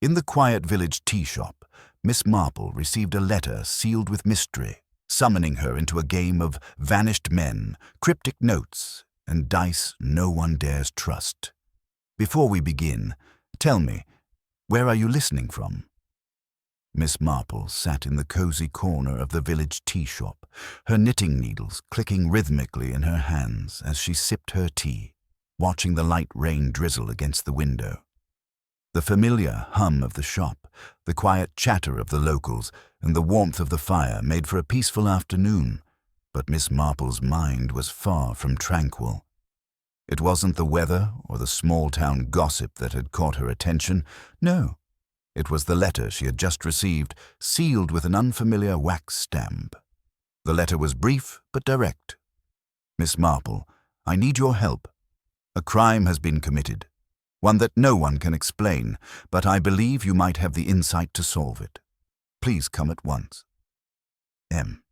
In the quiet village tea shop, Miss Marple received a letter sealed with mystery, summoning her into a game of vanished men, cryptic notes, and dice no one dares trust. Before we begin, tell me, where are you listening from? Miss Marple sat in the cozy corner of the village tea shop, her knitting needles clicking rhythmically in her hands as she sipped her tea, watching the light rain drizzle against the window. The familiar hum of the shop, the quiet chatter of the locals, and the warmth of the fire made for a peaceful afternoon, but Miss Marple's mind was far from tranquil. It wasn't the weather or the small-town gossip that had caught her attention. No, it was the letter she had just received, sealed with an unfamiliar wax stamp. The letter was brief but direct. Miss Marple, I need your help. A crime has been committed, one that no one can explain, but I believe you might have the insight to solve it. Please come at once. M.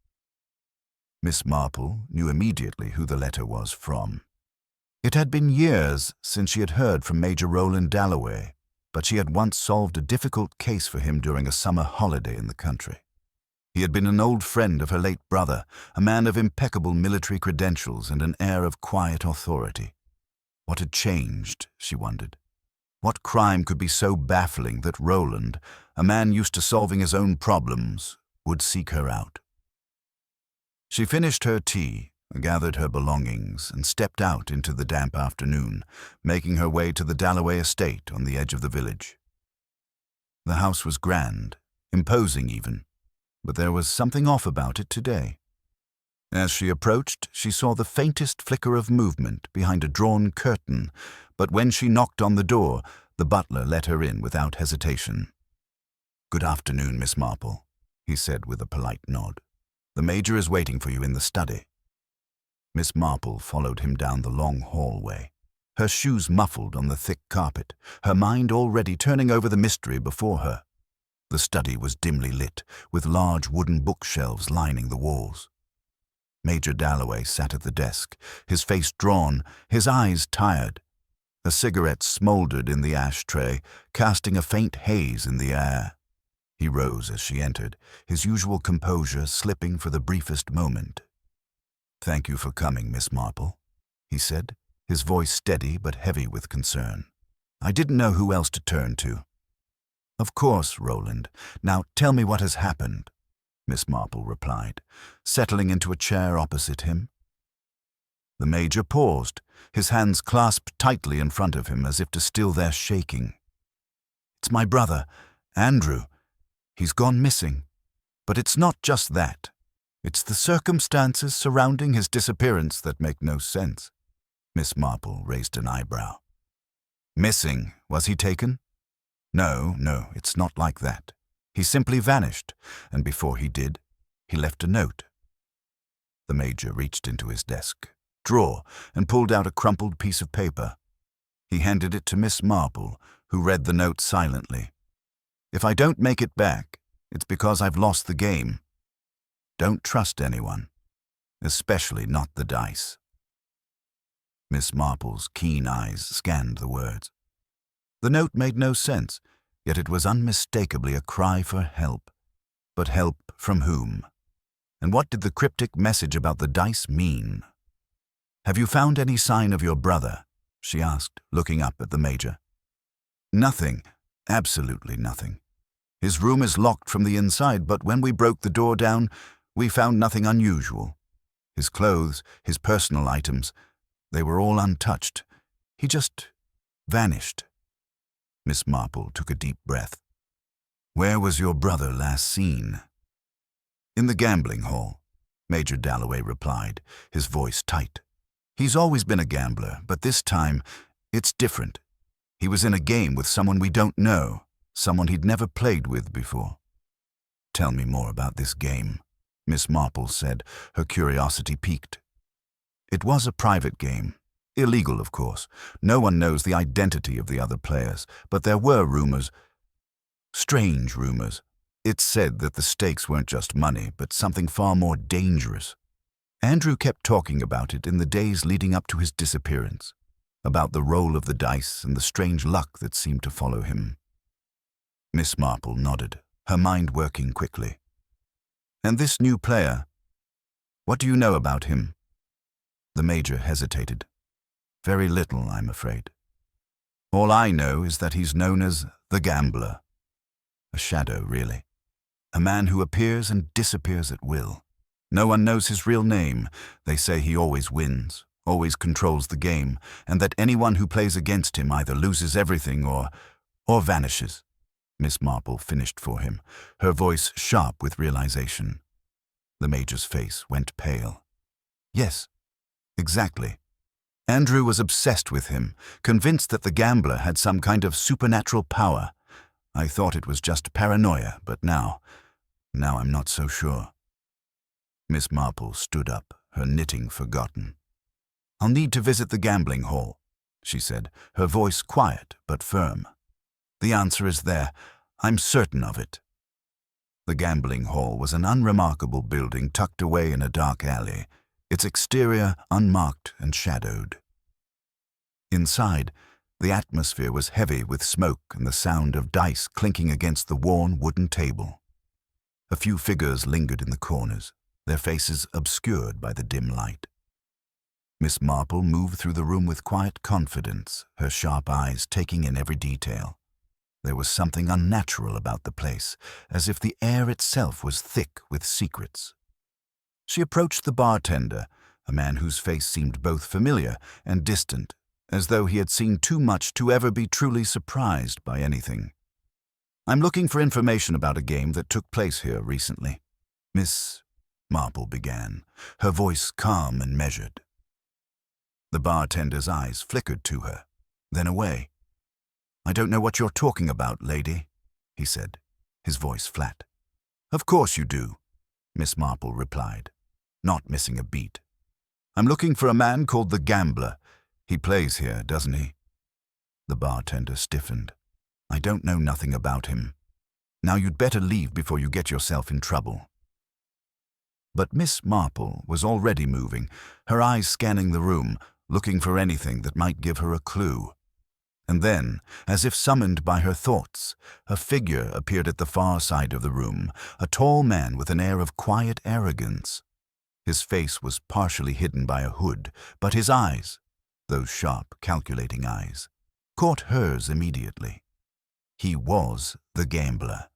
Miss Marple knew immediately who the letter was from. It had been years since she had heard from Major Roland Dalloway, but she had once solved a difficult case for him during a summer holiday in the country. He had been an old friend of her late brother, a man of impeccable military credentials and an air of quiet authority. What had changed, she wondered? What crime could be so baffling that Roland, a man used to solving his own problems, would seek her out? She finished her tea, gathered her belongings, and stepped out into the damp afternoon, making her way to the Dalloway estate on the edge of the village. The house was grand, imposing even, but there was something off about it today. As she approached, she saw the faintest flicker of movement behind a drawn curtain, but when she knocked on the door, the butler let her in without hesitation. "Good afternoon, Miss Marple," he said with a polite nod. "The Major is waiting for you in the study." Miss Marple followed him down the long hallway, her shoes muffled on the thick carpet, her mind already turning over the mystery before her. The study was dimly lit, with large wooden bookshelves lining the walls. Major Dalloway sat at the desk, his face drawn, his eyes tired. A cigarette smoldered in the ashtray, casting a faint haze in the air. He rose as she entered, his usual composure slipping for the briefest moment. "Thank you for coming, Miss Marple," he said, his voice steady but heavy with concern. "I didn't know who else to turn to." "Of course, Roland. Now tell me what has happened," Miss Marple replied, settling into a chair opposite him. The Major paused, his hands clasped tightly in front of him as if to still their shaking. "It's my brother, Andrew. He's gone missing. But it's not just that. It's the circumstances surrounding his disappearance that make no sense." Miss Marple raised an eyebrow. "Missing? Was he taken?" No, it's not like that. He simply vanished, and before he did, he left a note." The Major reached into his desk drawer and pulled out a crumpled piece of paper. He handed it to Miss Marple, who read the note silently. "If I don't make it back, it's because I've lost the game. Don't trust anyone, especially not the dice." Miss Marple's keen eyes scanned the words. The note made no sense, yet it was unmistakably a cry for help. But help from whom? And what did the cryptic message about the dice mean? "Have you found any sign of your brother?" she asked, looking up at the Major. "Nothing, absolutely nothing. His room is locked from the inside, but when we broke the door down, we found nothing unusual. His clothes, his personal items, they were all untouched. He just vanished." Miss Marple took a deep breath. "Where was your brother last seen?" "In the gambling hall," Major Dalloway replied, his voice tight. "He's always been a gambler, but this time, it's different. He was in a game with someone we don't know, someone he'd never played with before." "Tell me more about this game," Miss Marple said, her curiosity piqued. "It was a private game. Illegal, of course. No one knows the identity of the other players, but there were rumors. Strange rumors. It's said that the stakes weren't just money, but something far more dangerous. Andrew kept talking about it in the days leading up to his disappearance, about the roll of the dice and the strange luck that seemed to follow him. Miss Marple nodded, her mind working quickly. And this new player, what do you know about him? The Major hesitated. Very little, I'm afraid. All I know is that he's known as the Gambler. A shadow, really. A man who appears and disappears at will. No one knows his real name. They say he always wins, always controls the game, and that anyone who plays against him either loses everything or vanishes. Miss Marple finished for him, her voice sharp with realization. The Major's face went pale. Yes, exactly. Andrew was obsessed with him, convinced that the Gambler had some kind of supernatural power. I thought it was just paranoia, but now I'm not so sure. Miss Marple stood up, her knitting forgotten. I'll need to visit the gambling hall, she said, her voice quiet but firm. The answer is there. I'm certain of it. The gambling hall was an unremarkable building tucked away in a dark alley, its exterior unmarked and shadowed. Inside, the atmosphere was heavy with smoke and the sound of dice clinking against the worn wooden table. A few figures lingered in the corners, their faces obscured by the dim light. Miss Marple moved through the room with quiet confidence, her sharp eyes taking in every detail. There was something unnatural about the place, as if the air itself was thick with secrets. She approached the bartender, a man whose face seemed both familiar and distant, as though he had seen too much to ever be truly surprised by anything. I'm looking for information about a game that took place here recently. Miss Marple began, her voice calm and measured. The bartender's eyes flickered to her, then away. I don't know what you're talking about, lady, he said, his voice flat. Of course you do, Miss Marple replied, not missing a beat. I'm looking for a man called the Gambler. He plays here, doesn't he? The bartender stiffened. I don't know nothing about him. Now you'd better leave before you get yourself in trouble. But Miss Marple was already moving, her eyes scanning the room, looking for anything that might give her a clue. And then, as if summoned by her thoughts, a figure appeared at the far side of the room, a tall man with an air of quiet arrogance. His face was partially hidden by a hood, but his eyes, those sharp, calculating eyes, caught hers immediately. He was the Gambler,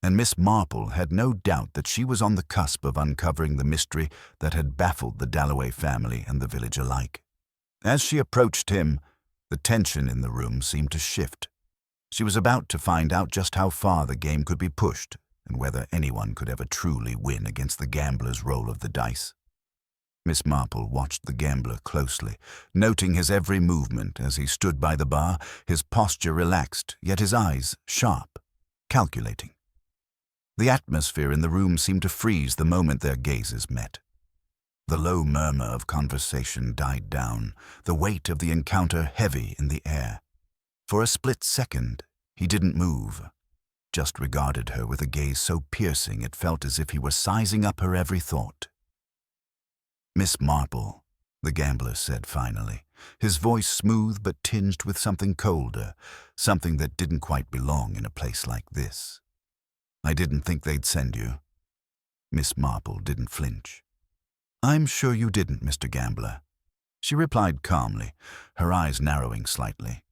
and Miss Marple had no doubt that she was on the cusp of uncovering the mystery that had baffled the Dalloway family and the village alike. As she approached him, the tension in the room seemed to shift. She was about to find out just how far the game could be pushed and whether anyone could ever truly win against the Gambler's roll of the dice. Miss Marple watched the Gambler closely, noting his every movement as he stood by the bar, his posture relaxed, yet his eyes sharp, calculating. The atmosphere in the room seemed to freeze the moment their gazes met. The low murmur of conversation died down, the weight of the encounter heavy in the air. For a split second, he didn't move, just regarded her with a gaze so piercing it felt as if he were sizing up her every thought. Miss Marple, the Gambler said finally, his voice smooth but tinged with something colder, something that didn't quite belong in a place like this. I didn't think they'd send you. Miss Marple didn't flinch. I'm sure you didn't, Mr. Gambler, she replied calmly, her eyes narrowing slightly.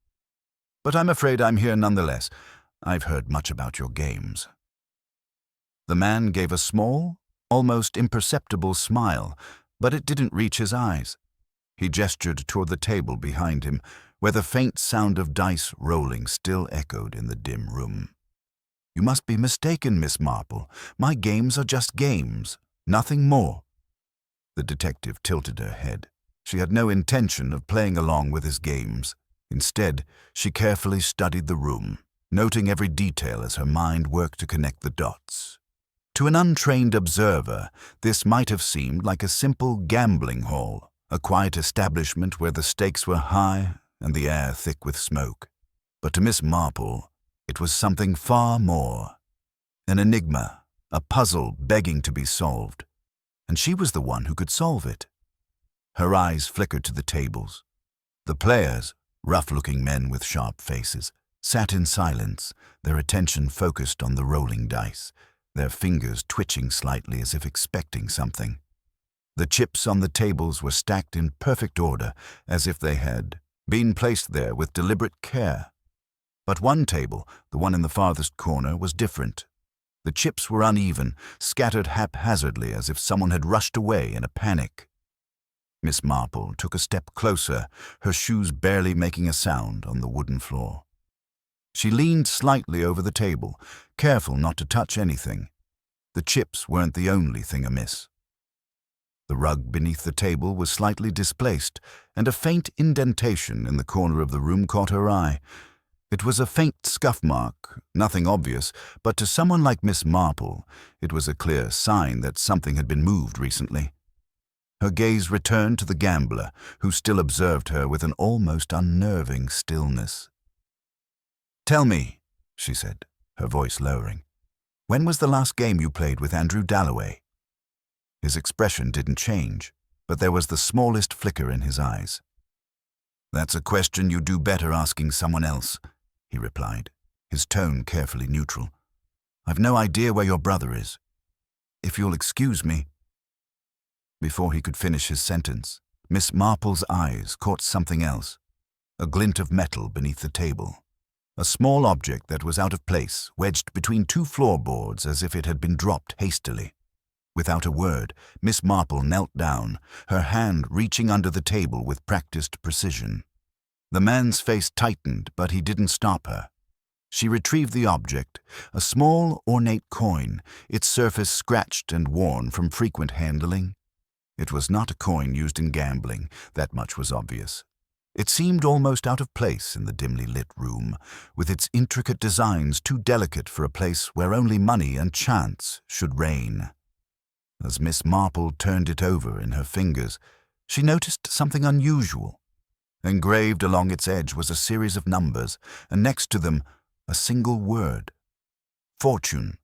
But I'm afraid I'm here nonetheless. I've heard much about your games. The man gave a small, almost imperceptible smile, but it didn't reach his eyes. He gestured toward the table behind him, where the faint sound of dice rolling still echoed in the dim room. You must be mistaken, Miss Marple. My games are just games, nothing more. The detective tilted her head. She had no intention of playing along with his games. Instead, she carefully studied the room, noting every detail as her mind worked to connect the dots. To an untrained observer, this might have seemed like a simple gambling hall, a quiet establishment where the stakes were high and the air thick with smoke. But to Miss Marple, it was something far more. An enigma, a puzzle begging to be solved. And she was the one who could solve it. Her eyes flickered to the tables. The players, rough-looking men with sharp faces, sat in silence, their attention focused on the rolling dice, their fingers twitching slightly as if expecting something. The chips on the tables were stacked in perfect order, as if they had been placed there with deliberate care. But one table, the one in the farthest corner, was different. The chips were uneven, scattered haphazardly as if someone had rushed away in a panic. Miss Marple took a step closer, her shoes barely making a sound on the wooden floor. She leaned slightly over the table, careful not to touch anything. The chips weren't the only thing amiss. The rug beneath the table was slightly displaced, and a faint indentation in the corner of the room caught her eye. It was a faint scuff mark, nothing obvious, but to someone like Miss Marple, it was a clear sign that something had been moved recently. Her gaze returned to the gambler, who still observed her with an almost unnerving stillness. "Tell me," she said, her voice lowering, "when was the last game you played with Andrew Dalloway?" His expression didn't change, but there was the smallest flicker in his eyes. "That's a question you do better asking someone else," he replied, his tone carefully neutral. "I've no idea where your brother is. If you'll excuse me." Before he could finish his sentence, Miss Marple's eyes caught something else, a glint of metal beneath the table. A small object that was out of place, wedged between two floorboards as if it had been dropped hastily. Without a word, Miss Marple knelt down, her hand reaching under the table with practiced precision. The man's face tightened, but he didn't stop her. She retrieved the object, a small, ornate coin, its surface scratched and worn from frequent handling. It was not a coin used in gambling, that much was obvious. It seemed almost out of place in the dimly lit room, with its intricate designs too delicate for a place where only money and chance should reign. As Miss Marple turned it over in her fingers, she noticed something unusual. Engraved along its edge was a series of numbers, and next to them, a single word: Fortune.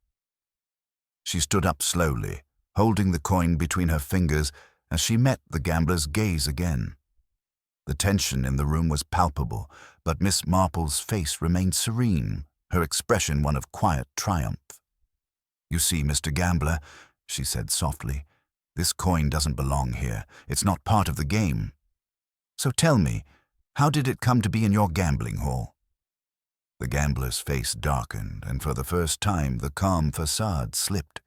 She stood up slowly, holding the coin between her fingers as she met the gambler's gaze again. The tension in the room was palpable, but Miss Marple's face remained serene, her expression one of quiet triumph. "You see, Mr. Gambler," she said softly, "this coin doesn't belong here. It's not part of the game. So tell me, how did it come to be in your gambling hall?" The gambler's face darkened, and for the first time the calm facade slipped.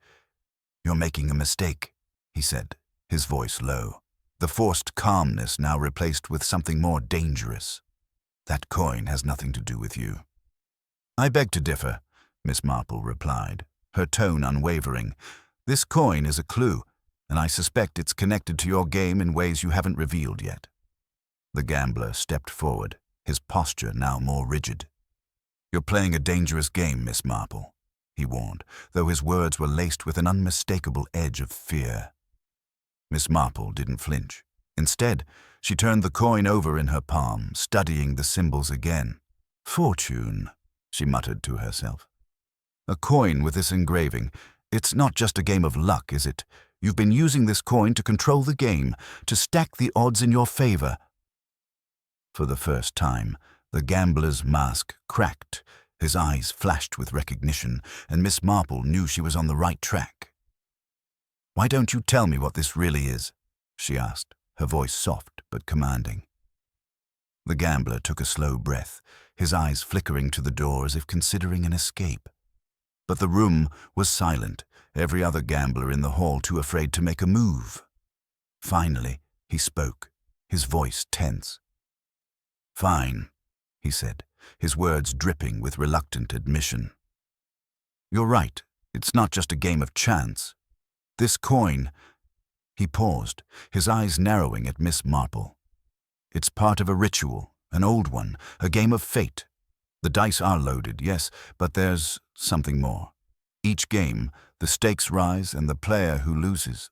"You're making a mistake," he said, his voice low, the forced calmness now replaced with something more dangerous. "That coin has nothing to do with you." "I beg to differ," Miss Marple replied, her tone unwavering. "This coin is a clue, and I suspect it's connected to your game in ways you haven't revealed yet." The gambler stepped forward, his posture now more rigid. "You're playing a dangerous game, Miss Marple," he warned, though his words were laced with an unmistakable edge of fear. Miss Marple didn't flinch. Instead, she turned the coin over in her palm, studying the symbols again. "Fortune," she muttered to herself. "A coin with this engraving. It's not just a game of luck, is it? You've been using this coin to control the game, to stack the odds in your favor." For the first time, the gambler's mask cracked, his eyes flashed with recognition, and Miss Marple knew she was on the right track. "Why don't you tell me what this really is?" she asked, her voice soft but commanding. The gambler took a slow breath, his eyes flickering to the door as if considering an escape. But the room was silent, every other gambler in the hall too afraid to make a move. Finally, he spoke, his voice tense. "Fine," he said, his words dripping with reluctant admission. "You're right, it's not just a game of chance. This coin—" He paused, his eyes narrowing at Miss Marple. "It's part of a ritual, an old one, a game of fate. The dice are loaded, yes, but there's something more. Each game, the stakes rise and the player who loses,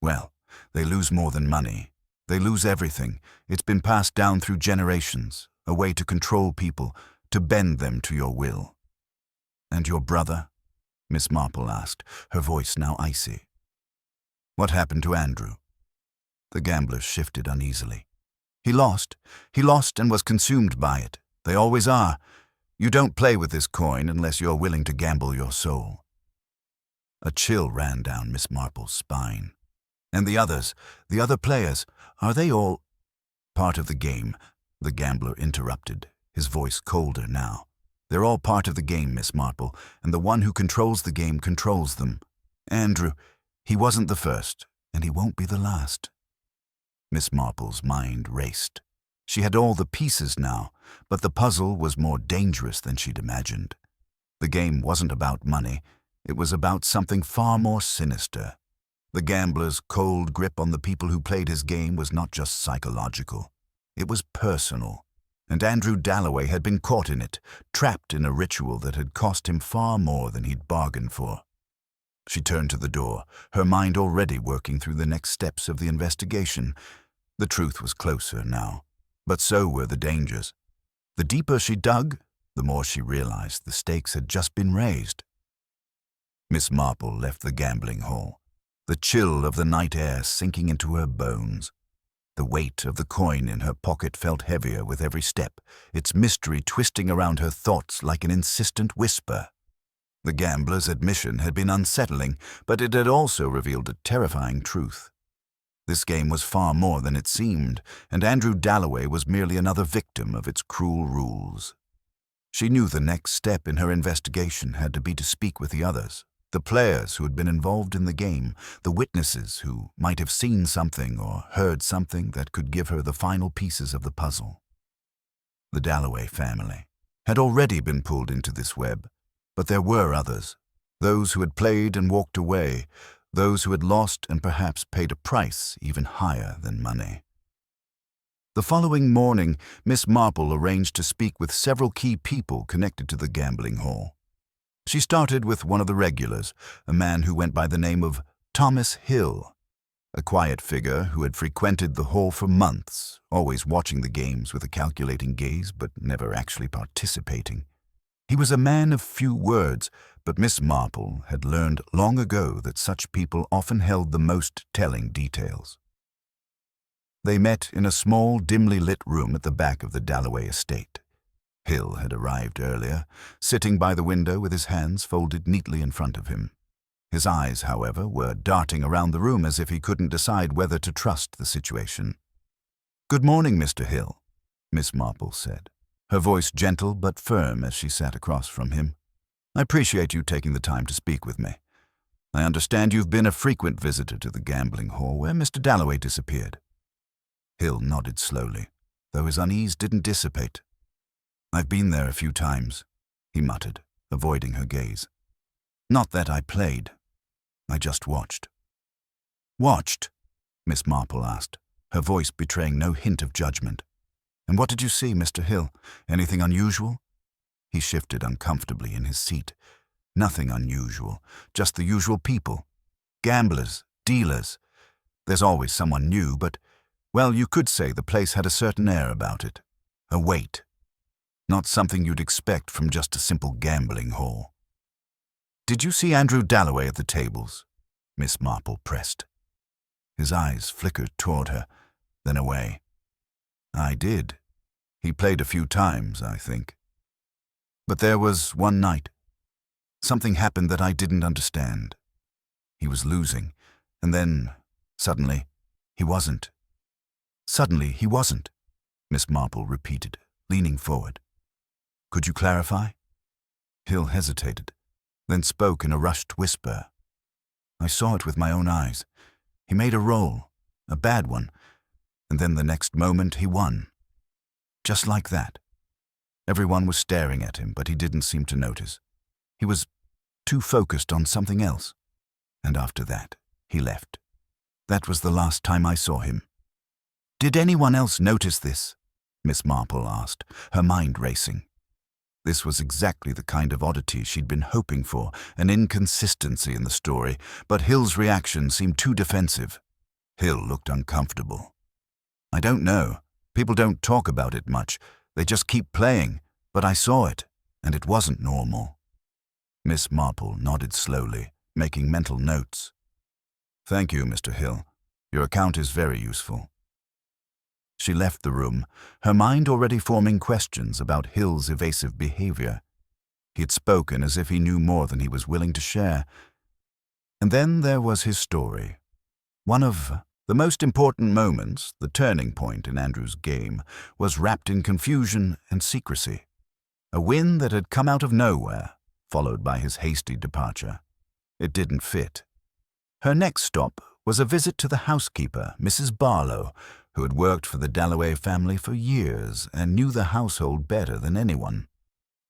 well, they lose more than money. They lose everything. It's been passed down through generations, a way to control people, to bend them to your will." "And your brother?" Miss Marple asked, her voice now icy. "What happened to Andrew?" The gambler shifted uneasily. He lost and was consumed by it. They always are. You don't play with this coin unless you're willing to gamble your soul." A chill ran down Miss Marple's spine. "And the others, the other players, are they all—" "Part of the game," the gambler interrupted, his voice colder now. "They're all part of the game, Miss Marple, and the one who controls the game controls them. Andrew, he wasn't the first, and he won't be the last." Miss Marple's mind raced. She had all the pieces now, but the puzzle was more dangerous than she'd imagined. The game wasn't about money. It was about something far more sinister. The gambler's cold grip on the people who played his game was not just psychological. It was personal. And Andrew Dalloway had been caught in it, trapped in a ritual that had cost him far more than he'd bargained for. She turned to the door, her mind already working through the next steps of the investigation. The truth was closer now, but so were the dangers. The deeper she dug, the more she realized the stakes had just been raised. Miss Marple left the gambling hall, the chill of the night air sinking into her bones. The weight of the coin in her pocket felt heavier with every step, its mystery twisting around her thoughts like an insistent whisper. The gambler's admission had been unsettling, but it had also revealed a terrifying truth. This game was far more than it seemed, and Andrew Dalloway was merely another victim of its cruel rules. She knew the next step in her investigation had to be to speak with the others, the players who had been involved in the game, the witnesses who might have seen something or heard something that could give her the final pieces of the puzzle. The Dalloway family had already been pulled into this web, but there were others, those who had played and walked away, those who had lost and perhaps paid a price even higher than money. The following morning, Miss Marple arranged to speak with several key people connected to the gambling hall. She started with one of the regulars, a man who went by the name of Thomas Hill, a quiet figure who had frequented the hall for months, always watching the games with a calculating gaze but never actually participating. He was a man of few words, but Miss Marple had learned long ago that such people often held the most telling details. They met in a small, dimly lit room at the back of the Dalloway estate. Hill had arrived earlier, sitting by the window with his hands folded neatly in front of him. His eyes, however, were darting around the room as if he couldn't decide whether to trust the situation. "Good morning, Mr. Hill," Miss Marple said, her voice gentle but firm as she sat across from him. "I appreciate you taking the time to speak with me. I understand you've been a frequent visitor to the gambling hall where Mr. Dalloway disappeared." Hill nodded slowly, though his unease didn't dissipate. "I've been there a few times," he muttered, avoiding her gaze. "Not that I played. I just watched." "Watched?" Miss Marple asked, her voice betraying no hint of judgment. "And what did you see, Mr. Hill? Anything unusual?" He shifted uncomfortably in his seat. "Nothing unusual, just the usual people. Gamblers, dealers. There's always someone new, but, well, you could say the place had a certain air about it. A weight. Not something you'd expect from just a simple gambling hall." "Did you see Andrew Dalloway at the tables?" Miss Marple pressed. His eyes flickered toward her, then away. "I did. He played a few times, I think. But there was one night. Something happened that I didn't understand. He was losing, and then, suddenly, he wasn't." "Suddenly he wasn't," Miss Marple repeated, leaning forward. "Could you clarify?" Hill hesitated, then spoke in a rushed whisper. "I saw it with my own eyes. He made a roll, a bad one, and then the next moment he won. Just like that. Everyone was staring at him, but he didn't seem to notice. He was too focused on something else. And after that, he left. That was the last time I saw him." "Did anyone else notice this?" Miss Marple asked, her mind racing. This was exactly the kind of oddity she'd been hoping for, an inconsistency in the story, but Hill's reaction seemed too defensive. Hill looked uncomfortable. "I don't know. People don't talk about it much. They just keep playing, but I saw it, and it wasn't normal." Miss Marple nodded slowly, making mental notes. "Thank you, Mr. Hill. Your account is very useful." She left the room, her mind already forming questions about Hill's evasive behavior. He had spoken as if he knew more than he was willing to share. And then there was his story. One of the most important moments, the turning point in Andrew's game, was wrapped in confusion and secrecy. A win that had come out of nowhere, followed by his hasty departure. It didn't fit. Her next stop was a visit to the housekeeper, Mrs. Barlow, who had worked for the Dalloway family for years and knew the household better than anyone.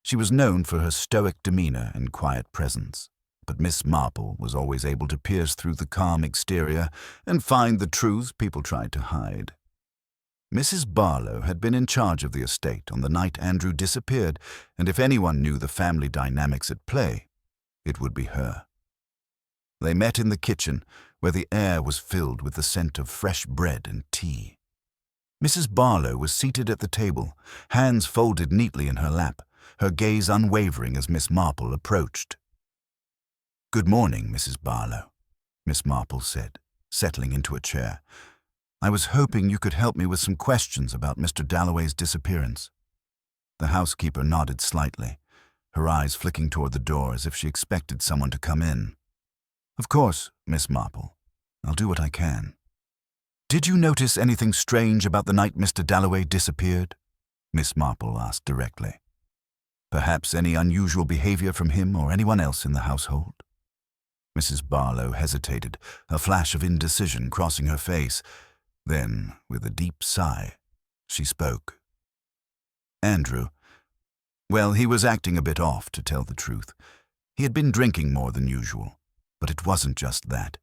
She was known for her stoic demeanor and quiet presence, but Miss Marple was always able to pierce through the calm exterior and find the truths people tried to hide. Mrs. Barlow had been in charge of the estate on the night Andrew disappeared, and if anyone knew the family dynamics at play, it would be her. They met in the kitchen, where the air was filled with the scent of fresh bread and tea. Mrs. Barlow was seated at the table, hands folded neatly in her lap, her gaze unwavering as Miss Marple approached. "Good morning, Mrs. Barlow," Miss Marple said, settling into a chair. "I was hoping you could help me with some questions about Mr. Dalloway's disappearance." The housekeeper nodded slightly, her eyes flicking toward the door as if she expected someone to come in. "Of course, Miss Marple. I'll do what I can." "Did you notice anything strange about the night Mr. Dalloway disappeared?" Miss Marple asked directly. "Perhaps any unusual behavior from him or anyone else in the household?" Mrs. Barlow hesitated, a flash of indecision crossing her face. Then, with a deep sigh, she spoke. "Andrew, well, he was acting a bit off, to tell the truth. He had been drinking more than usual, but it wasn't just that.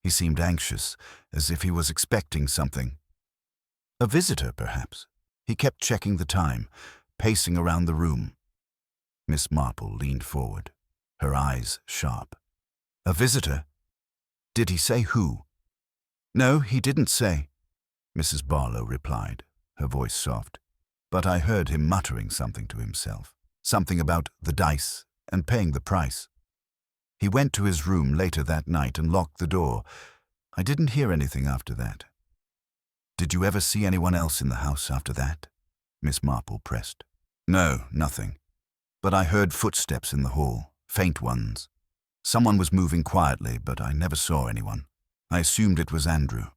He seemed anxious, as if he was expecting something. A visitor, perhaps. He kept checking the time, pacing around the room." Miss Marple leaned forward, her eyes sharp. "A visitor? Did he say who?" "No, he didn't say," Mrs. Barlow replied, her voice soft. "But I heard him muttering something to himself, something about the dice and paying the price. He went to his room later that night and locked the door. I didn't hear anything after that." "Did you ever see anyone else in the house after that?" Miss Marple pressed. "No, nothing. But I heard footsteps in the hall, faint ones. Someone was moving quietly, but I never saw anyone. I assumed it was Andrew."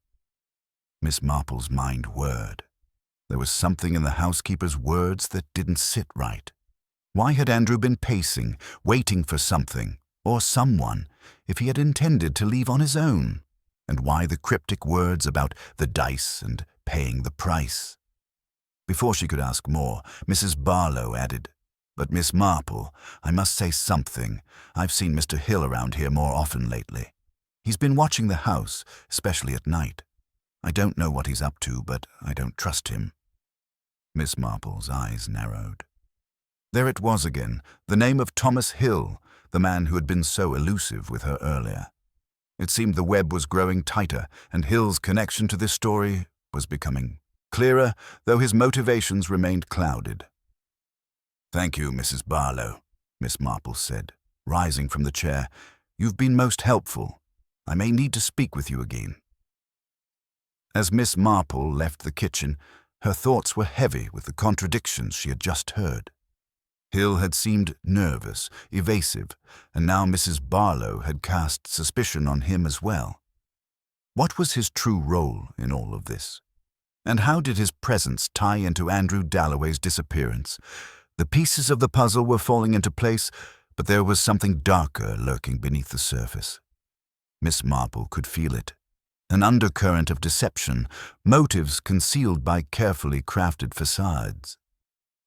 Miss Marple's mind whirred. There was something in the housekeeper's words that didn't sit right. Why had Andrew been pacing, waiting for something, or someone, if he had intended to leave on his own? And why the cryptic words about the dice and paying the price? Before she could ask more, Mrs. Barlow added, "But Miss Marple, I must say something. I've seen Mr. Hill around here more often lately. He's been watching the house, especially at night. I don't know what he's up to, but I don't trust him." Miss Marple's eyes narrowed. There it was again, the name of Thomas Hill, the man who had been so elusive with her earlier. It seemed the web was growing tighter, and Hill's connection to this story was becoming clearer, though his motivations remained clouded. "Thank you, Mrs. Barlow," Miss Marple said, rising from the chair. "You've been most helpful. I may need to speak with you again." As Miss Marple left the kitchen, her thoughts were heavy with the contradictions she had just heard. Hill had seemed nervous, evasive, and now Mrs. Barlow had cast suspicion on him as well. What was his true role in all of this? And how did his presence tie into Andrew Dalloway's disappearance? The pieces of the puzzle were falling into place, but there was something darker lurking beneath the surface. Miss Marple could feel it. An undercurrent of deception, motives concealed by carefully crafted facades.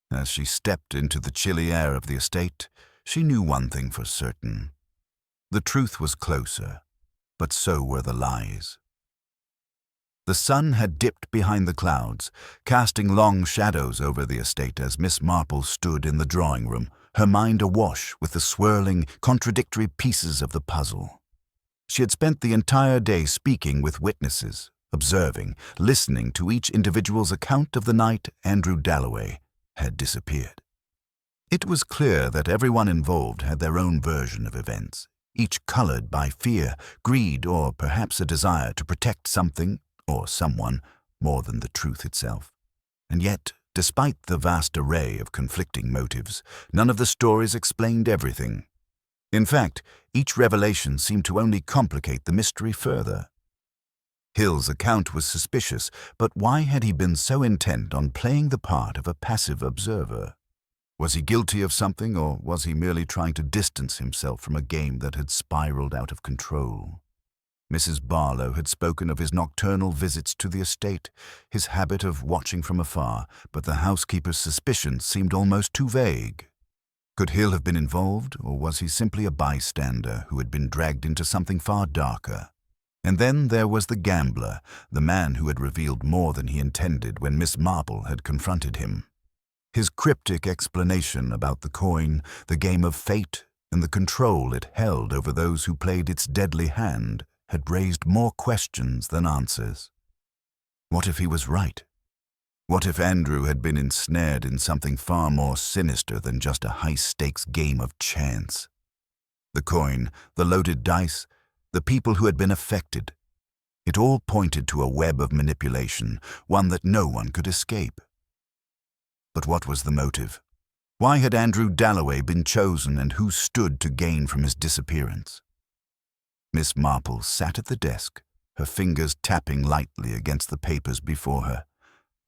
As she stepped into the chilly air of the estate, she knew one thing for certain. The truth was closer, but so were the lies. The sun had dipped behind the clouds, casting long shadows over the estate as Miss Marple stood in the drawing room, her mind awash with the swirling, contradictory pieces of the puzzle. She had spent the entire day speaking with witnesses, observing, listening to each individual's account of the night Andrew Dalloway had disappeared. It was clear that everyone involved had their own version of events, each colored by fear, greed, or perhaps a desire to protect something or someone more than the truth itself. And yet, despite the vast array of conflicting motives, none of the stories explained everything. In fact, each revelation seemed to only complicate the mystery further. Hill's account was suspicious, but why had he been so intent on playing the part of a passive observer? Was he guilty of something, or was he merely trying to distance himself from a game that had spiraled out of control? Mrs. Barlow had spoken of his nocturnal visits to the estate, his habit of watching from afar, but the housekeeper's suspicions seemed almost too vague. Could Hill have been involved, or was he simply a bystander who had been dragged into something far darker? And then there was the gambler, the man who had revealed more than he intended when Miss Marple had confronted him. His cryptic explanation about the coin, the game of fate, and the control it held over those who played its deadly hand had raised more questions than answers. What if he was right? What if Andrew had been ensnared in something far more sinister than just a high-stakes game of chance? The coin, the loaded dice, the people who had been affected. It all pointed to a web of manipulation, one that no one could escape. But what was the motive? Why had Andrew Dalloway been chosen, and who stood to gain from his disappearance? Miss Marple sat at the desk, her fingers tapping lightly against the papers before her.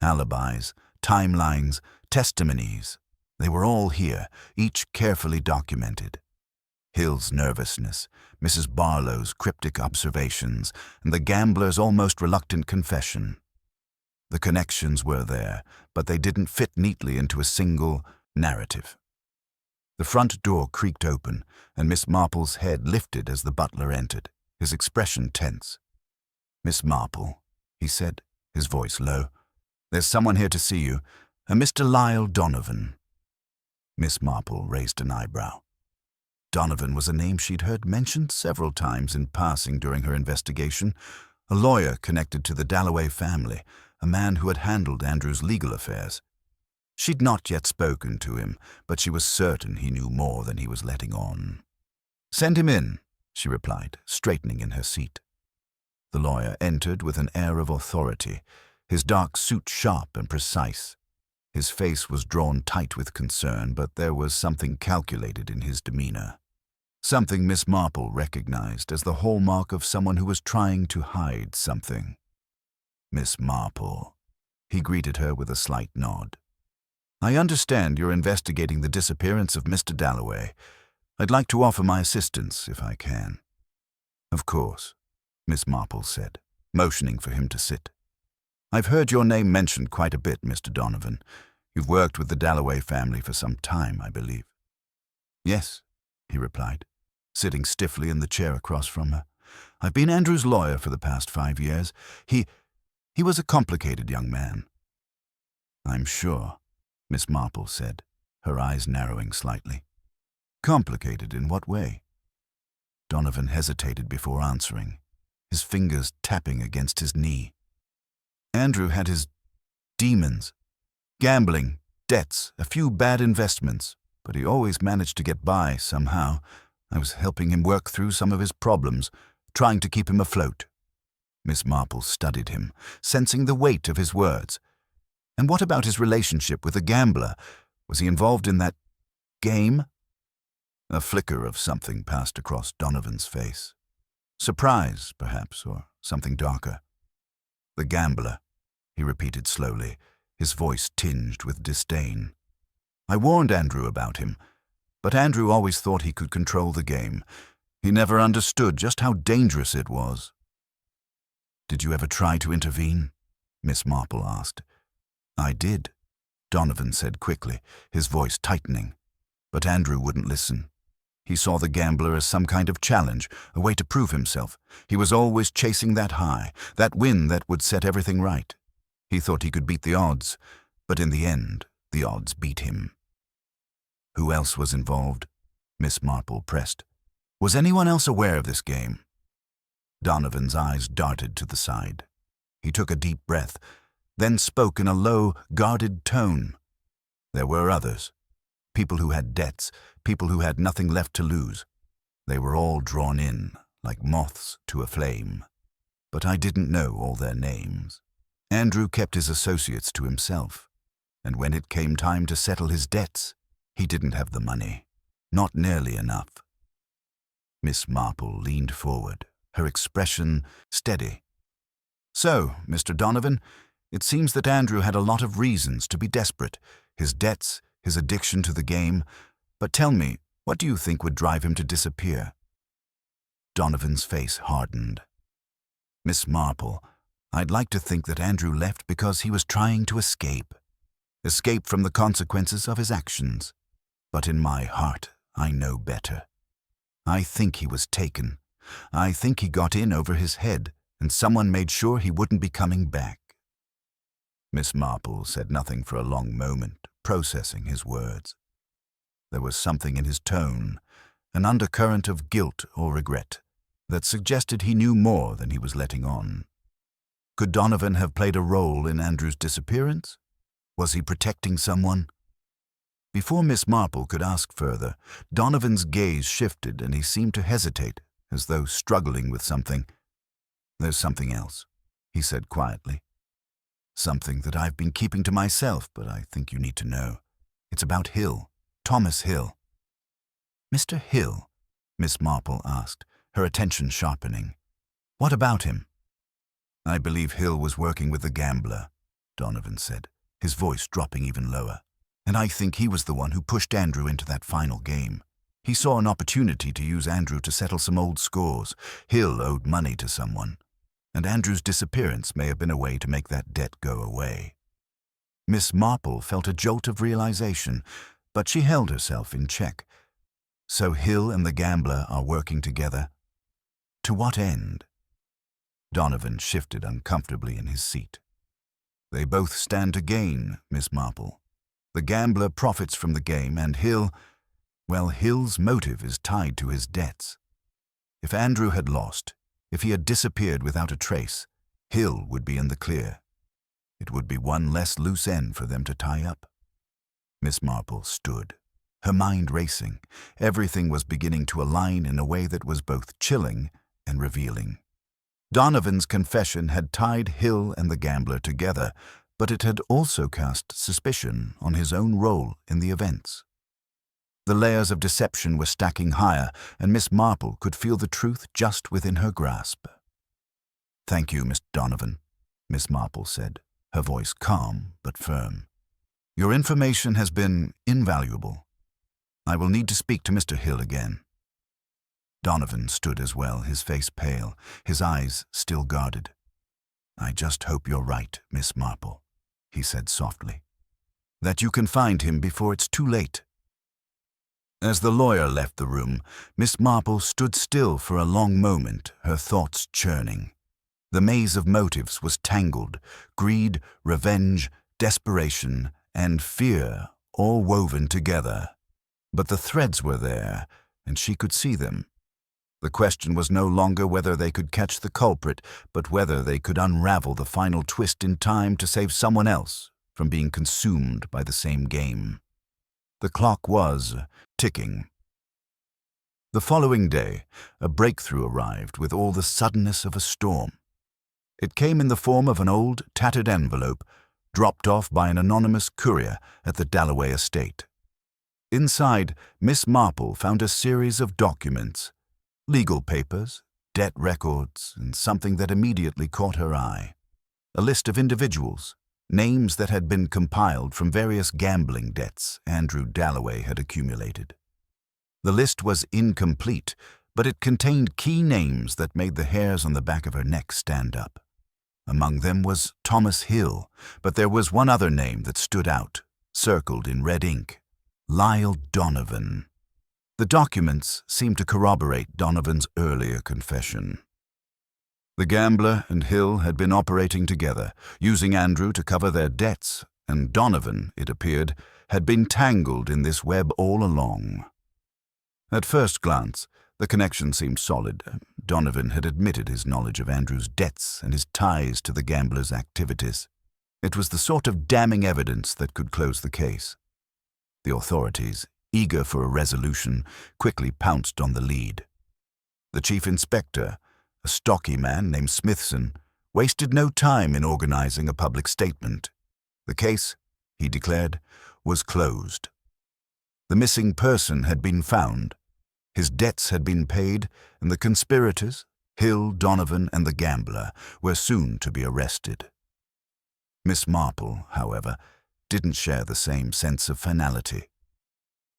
Alibis, timelines, testimonies. They were all here, each carefully documented. Hill's nervousness, Mrs. Barlow's cryptic observations, and the gambler's almost reluctant confession. The connections were there, but they didn't fit neatly into a single narrative. The front door creaked open, and Miss Marple's head lifted as the butler entered, his expression tense. "Miss Marple," he said, his voice low. "There's someone here to see you, a Mr. Lyle Donovan." Miss Marple raised an eyebrow. Donovan was a name she'd heard mentioned several times in passing during her investigation, a lawyer connected to the Dalloway family, a man who had handled Andrew's legal affairs. She'd not yet spoken to him, but she was certain he knew more than he was letting on. "Send him in," she replied, straightening in her seat. The lawyer entered with an air of authority, his dark suit sharp and precise. His face was drawn tight with concern, but there was something calculated in his demeanor. Something Miss Marple recognized as the hallmark of someone who was trying to hide something. "Miss Marple," he greeted her with a slight nod. "I understand you're investigating the disappearance of Mr. Dalloway. I'd like to offer my assistance, if I can." "Of course," Miss Marple said, motioning for him to sit. "I've heard your name mentioned quite a bit, Mr. Donovan. You've worked with the Dalloway family for some time, I believe." "Yes," he replied, sitting stiffly in the chair across from her. "I've been Andrew's lawyer for the past 5 years. He was a complicated young man." "I'm sure," Miss Marple said, her eyes narrowing slightly. "Complicated in what way?" Donovan hesitated before answering, his fingers tapping against his knee. "Andrew had his demons. Gambling, debts, a few bad investments, but he always managed to get by somehow. I was helping him work through some of his problems, trying to keep him afloat." Miss Marple studied him, sensing the weight of his words. "And what about his relationship with the gambler? Was he involved in that game?" A flicker of something passed across Donovan's face. Surprise, perhaps, or something darker. "The gambler," he repeated slowly, his voice tinged with disdain. "I warned Andrew about him, but Andrew always thought he could control the game. He never understood just how dangerous it was." "Did you ever try to intervene?" Miss Marple asked. "I did," Donovan said quickly, his voice tightening. "But Andrew wouldn't listen. He saw the gambler as some kind of challenge, a way to prove himself. He was always chasing that high, that win that would set everything right. He thought he could beat the odds, but in the end, the odds beat him." "Who else was involved?" Miss Marple pressed. "Was anyone else aware of this game?" Donovan's eyes darted to the side. He took a deep breath, then spoke in a low, guarded tone. "There were others. People who had debts, people who had nothing left to lose. They were all drawn in, like moths to a flame. But I didn't know all their names. Andrew kept his associates to himself, and when it came time to settle his debts, he didn't have the money. Not nearly enough. Miss Marple leaned forward, her expression steady. "So, Mr. Donovan, it seems that Andrew had a lot of reasons to be desperate. His debts, his addiction to the game. But tell me, what do you think would drive him to disappear?" Donovan's face hardened. "Miss Marple, I'd like to think that Andrew left because he was trying to escape. Escape from the consequences of his actions. But in my heart, I know better. I think he was taken. I think he got in over his head, and someone made sure he wouldn't be coming back." Miss Marple said nothing for a long moment, processing his words. There was something in his tone, an undercurrent of guilt or regret, that suggested he knew more than he was letting on. Could Donovan have played a role in Andrew's disappearance? Was he protecting someone? Before Miss Marple could ask further, Donovan's gaze shifted and he seemed to hesitate, as though struggling with something. "There's something else," he said quietly. "Something that I've been keeping to myself, but I think you need to know. It's about Hill, Thomas Hill." "Mr. Hill?" Miss Marple asked, her attention sharpening. "What about him?" "I believe Hill was working with the gambler," Donovan said, his voice dropping even lower. "And I think he was the one who pushed Andrew into that final game. He saw an opportunity to use Andrew to settle some old scores. Hill owed money to someone, and Andrew's disappearance may have been a way to make that debt go away." Miss Marple felt a jolt of realization, but she held herself in check. "So Hill and the gambler are working together? To what end?" Donovan shifted uncomfortably in his seat. "They both stand to gain, Miss Marple. The gambler profits from the game, and Hill's motive is tied to his debts. If Andrew had lost, if he had disappeared without a trace, Hill would be in the clear. It would be one less loose end for them to tie up." Miss Marple stood, her mind racing. Everything was beginning to align in a way that was both chilling and revealing. Donovan's confession had tied Hill and the gambler together, but it had also cast suspicion on his own role in the events. The layers of deception were stacking higher, and Miss Marple could feel the truth just within her grasp. "Thank you, Miss Donovan," Miss Marple said, her voice calm but firm. "Your information has been invaluable. I will need to speak to Mr. Hill again." Donovan stood as well, his face pale, his eyes still guarded. "I just hope you're right, Miss Marple," he said softly. "That you can find him before it's too late." As the lawyer left the room, Miss Marple stood still for a long moment, her thoughts churning. The maze of motives was tangled, greed, revenge, desperation, and fear all woven together. But the threads were there, and she could see them. The question was no longer whether they could catch the culprit, but whether they could unravel the final twist in time to save someone else from being consumed by the same game. The clock was ticking. The following day, a breakthrough arrived with all the suddenness of a storm. It came in the form of an old, tattered envelope dropped off by an anonymous courier at the Dalloway estate. Inside, Miss Marple found a series of documents, legal papers, debt records, and something that immediately caught her eye. A list of individuals, names that had been compiled from various gambling debts Andrew Dalloway had accumulated. The list was incomplete, but it contained key names that made the hairs on the back of her neck stand up. Among them was Thomas Hill, but there was one other name that stood out, circled in red ink: Lyle Donovan. The documents seemed to corroborate Donovan's earlier confession. The gambler and Hill had been operating together, using Andrew to cover their debts, and Donovan, it appeared, had been tangled in this web all along. At first glance, the connection seemed solid. Donovan had admitted his knowledge of Andrew's debts and his ties to the gambler's activities. It was the sort of damning evidence that could close the case. The authorities, eager for a resolution, quickly pounced on the lead. The chief inspector, a stocky man named Smithson, wasted no time in organizing a public statement. The case, he declared, was closed. The missing person had been found, his debts had been paid, and the conspirators, Hill, Donovan, and the gambler, were soon to be arrested. Miss Marple, however, didn't share the same sense of finality.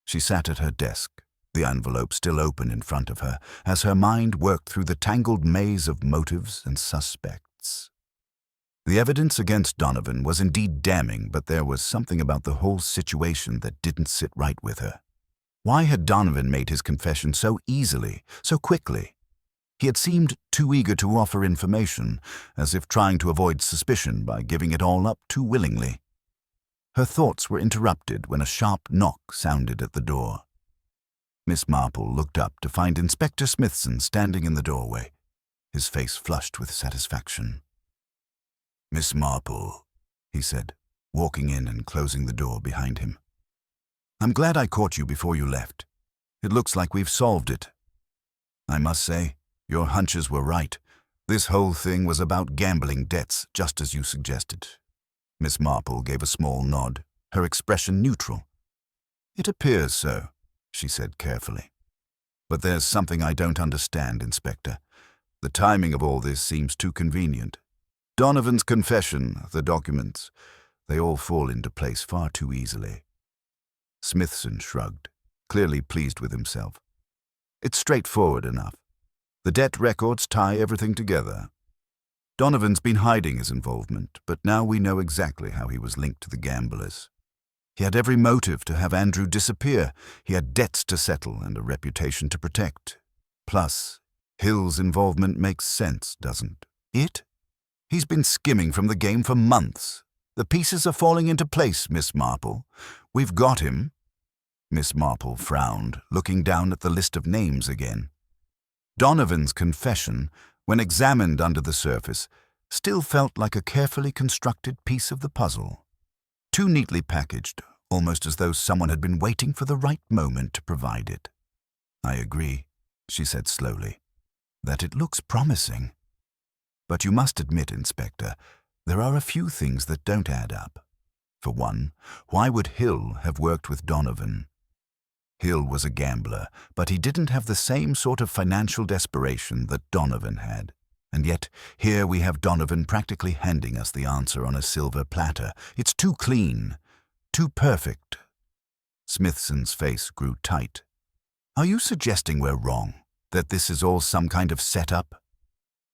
She sat at her desk, the envelope still open in front of her, as her mind worked through the tangled maze of motives and suspects. The evidence against Donovan was indeed damning, but there was something about the whole situation that didn't sit right with her. Why had Donovan made his confession so easily, so quickly? He had seemed too eager to offer information, as if trying to avoid suspicion by giving it all up too willingly. Her thoughts were interrupted when a sharp knock sounded at the door. Miss Marple looked up to find Inspector Smithson standing in the doorway, his face flushed with satisfaction. "Miss Marple," he said, walking in and closing the door behind him. "I'm glad I caught you before you left. It looks like we've solved it. I must say, your hunches were right. This whole thing was about gambling debts, just as you suggested." Miss Marple gave a small nod, her expression neutral. "It appears so," she said carefully. "But there's something I don't understand, Inspector. The timing of all this seems too convenient. Donovan's confession, the documents, they all fall into place far too easily." Smithson shrugged, clearly pleased with himself. "It's straightforward enough. The debt records tie everything together. Donovan's been hiding his involvement, but now we know exactly how he was linked to the gamblers. He had every motive to have Andrew disappear. He had debts to settle and a reputation to protect. Plus, Hill's involvement makes sense, doesn't it? He's been skimming from the game for months. The pieces are falling into place, Miss Marple. We've got him." Miss Marple frowned, looking down at the list of names again. Donovan's confession, when examined under the surface, still felt like a carefully constructed piece of the puzzle. Too neatly packaged, almost as though someone had been waiting for the right moment to provide it. "I agree," she said slowly, "that it looks promising. But you must admit, Inspector, there are a few things that don't add up. For one, why would Hill have worked with Donovan? Hill was a gambler, but he didn't have the same sort of financial desperation that Donovan had. And yet, here we have Donovan practically handing us the answer on a silver platter. It's too clean, too perfect." Smithson's face grew tight. "Are you suggesting we're wrong, that this is all some kind of setup?"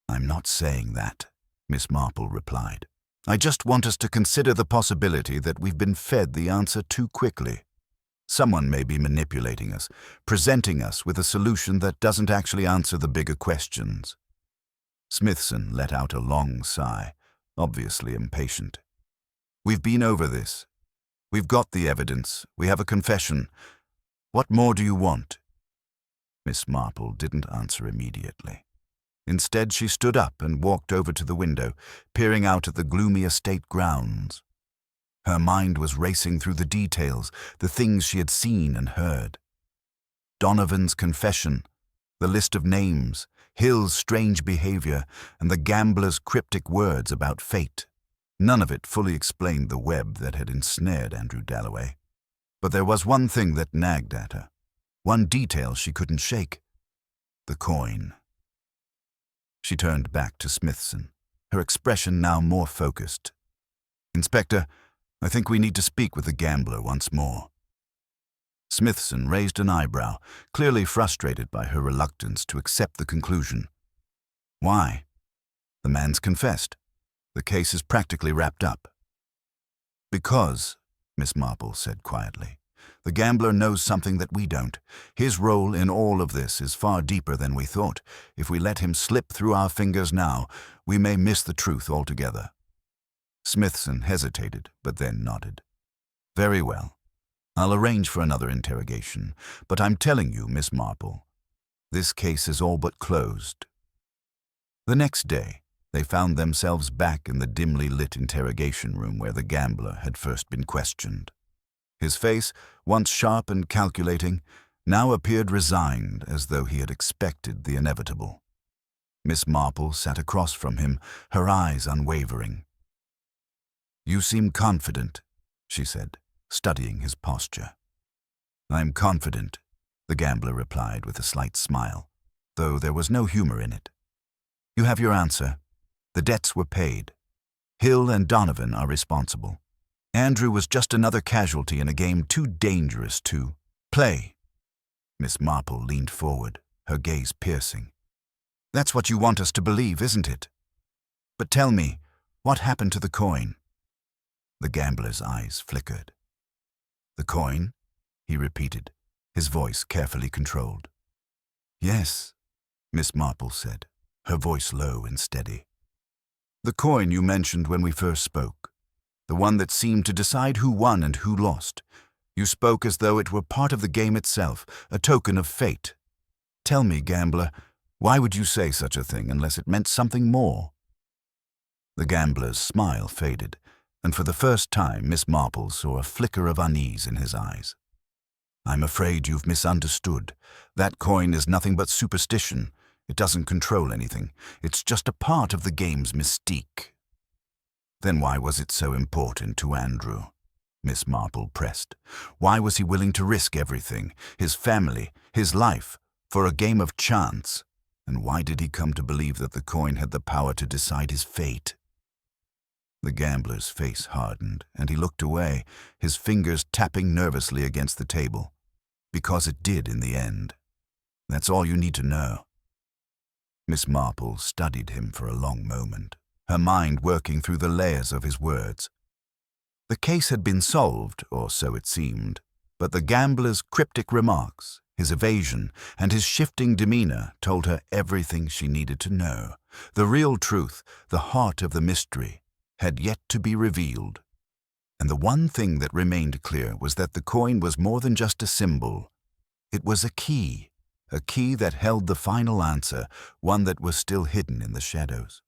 "I'm not saying that," Miss Marple replied. "I just want us to consider the possibility that we've been fed the answer too quickly. Someone may be manipulating us, presenting us with a solution that doesn't actually answer the bigger questions." Smithson let out a long sigh, obviously impatient. "We've been over this. We've got the evidence. We have a confession. What more do you want?" Miss Marple didn't answer immediately. Instead, she stood up and walked over to the window, peering out at the gloomy estate grounds. Her mind was racing through the details, the things she had seen and heard. Donovan's confession, the list of names, Hill's strange behavior, and the gambler's cryptic words about fate. None of it fully explained the web that had ensnared Andrew Dalloway. But there was one thing that nagged at her, one detail she couldn't shake: the coin. She turned back to Smithson, her expression now more focused. "Inspector, I think we need to speak with the gambler once more." Smithson raised an eyebrow, clearly frustrated by her reluctance to accept the conclusion. "Why?" "The man's confessed. The case is practically wrapped up." "Because," Miss Marple said quietly, "the gambler knows something that we don't. His role in all of this is far deeper than we thought. If we let him slip through our fingers now, we may miss the truth altogether." Smithson hesitated, but then nodded. "Very well. I'll arrange for another interrogation, but I'm telling you, Miss Marple, this case is all but closed." The next day, they found themselves back in the dimly lit interrogation room where the gambler had first been questioned. His face, once sharp and calculating, now appeared resigned, as though he had expected the inevitable. Miss Marple sat across from him, her eyes unwavering. "You seem confident," she said, studying his posture. "I'm confident," the gambler replied with a slight smile, though there was no humor in it. "You have your answer. The debts were paid. Hill and Donovan are responsible. Andrew was just another casualty in a game too dangerous to play." Miss Marple leaned forward, her gaze piercing. "That's what you want us to believe, isn't it? But tell me, what happened to the coin?" The gambler's eyes flickered. "The coin?" he repeated, his voice carefully controlled. "Yes," Miss Marple said, her voice low and steady. "The coin you mentioned when we first spoke. The one that seemed to decide who won and who lost. You spoke as though it were part of the game itself, a token of fate. Tell me, gambler, why would you say such a thing unless it meant something more?" The gambler's smile faded, and for the first time Miss Marple saw a flicker of unease in his eyes. "I'm afraid you've misunderstood. That coin is nothing but superstition. It doesn't control anything. It's just a part of the game's mystique." "Then why was it so important to Andrew?" Miss Marple pressed. "Why was he willing to risk everything, his family, his life, for a game of chance? And why did he come to believe that the coin had the power to decide his fate?" The gambler's face hardened, and he looked away, his fingers tapping nervously against the table. "Because it did in the end. That's all you need to know." Miss Marple studied him for a long moment, her mind working through the layers of his words. The case had been solved, or so it seemed, but the gambler's cryptic remarks, his evasion, and his shifting demeanor told her everything she needed to know. The real truth, the heart of the mystery, had yet to be revealed. And the one thing that remained clear was that the coin was more than just a symbol. It was a key that held the final answer, one that was still hidden in the shadows.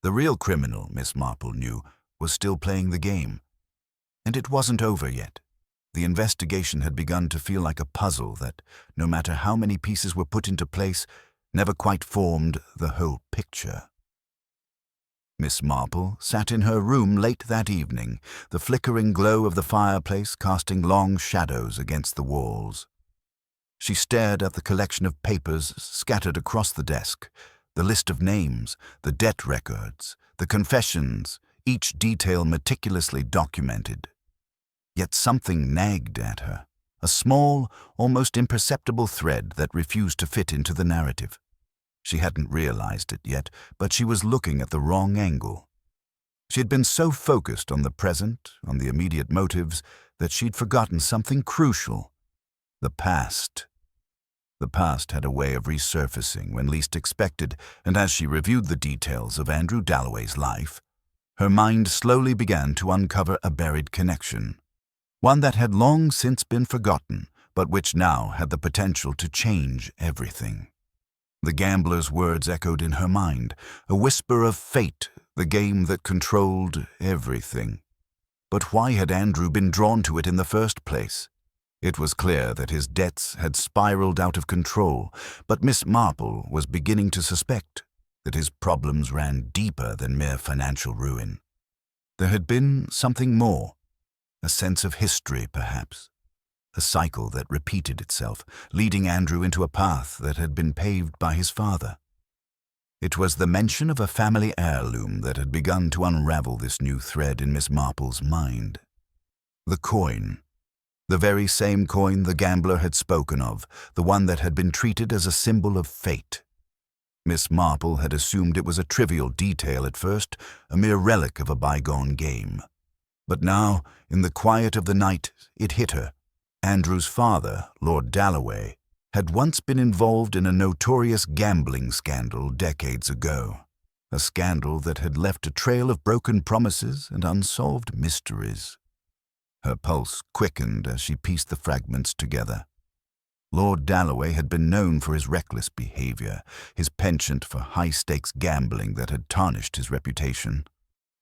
The real criminal, Miss Marple knew, was still playing the game. And it wasn't over yet. The investigation had begun to feel like a puzzle that, no matter how many pieces were put into place, never quite formed the whole picture. Miss Marple sat in her room late that evening, the flickering glow of the fireplace casting long shadows against the walls. She stared at the collection of papers scattered across the desk, the list of names, the debt records, the confessions, each detail meticulously documented. Yet something nagged at her, a small, almost imperceptible thread that refused to fit into the narrative. She hadn't realized it yet, but she was looking at the wrong angle. She had been so focused on the present, on the immediate motives, that she'd forgotten something crucial: the past. The past had a way of resurfacing when least expected, and as she reviewed the details of Andrew Dalloway's life, her mind slowly began to uncover a buried connection, one that had long since been forgotten, but which now had the potential to change everything. The gambler's words echoed in her mind, a whisper of fate, the game that controlled everything. But why had Andrew been drawn to it in the first place? It was clear that his debts had spiraled out of control, but Miss Marple was beginning to suspect that his problems ran deeper than mere financial ruin. There had been something more, a sense of history, perhaps. A cycle that repeated itself, leading Andrew into a path that had been paved by his father. It was the mention of a family heirloom that had begun to unravel this new thread in Miss Marple's mind. The coin. The very same coin the gambler had spoken of, the one that had been treated as a symbol of fate. Miss Marple had assumed it was a trivial detail at first, a mere relic of a bygone game. But now, in the quiet of the night, it hit her. Andrew's father, Lord Dalloway, had once been involved in a notorious gambling scandal decades ago, a scandal that had left a trail of broken promises and unsolved mysteries. Her pulse quickened as she pieced the fragments together. Lord Dalloway had been known for his reckless behavior, his penchant for high-stakes gambling that had tarnished his reputation.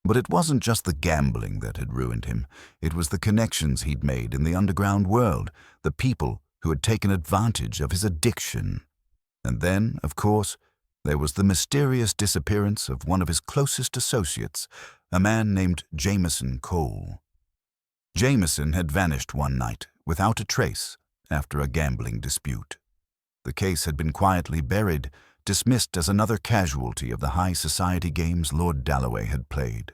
But it wasn't just the gambling that had ruined him. It was the connections he'd made in the underground world, the people who had taken advantage of his addiction. And then, of course, There was the mysterious disappearance of one of his closest associates, a man named Jameson Cole. Jameson had vanished one night, without a trace, after a gambling dispute. The case had been quietly buried, dismissed as another casualty of the high society games Lord Dalloway had played.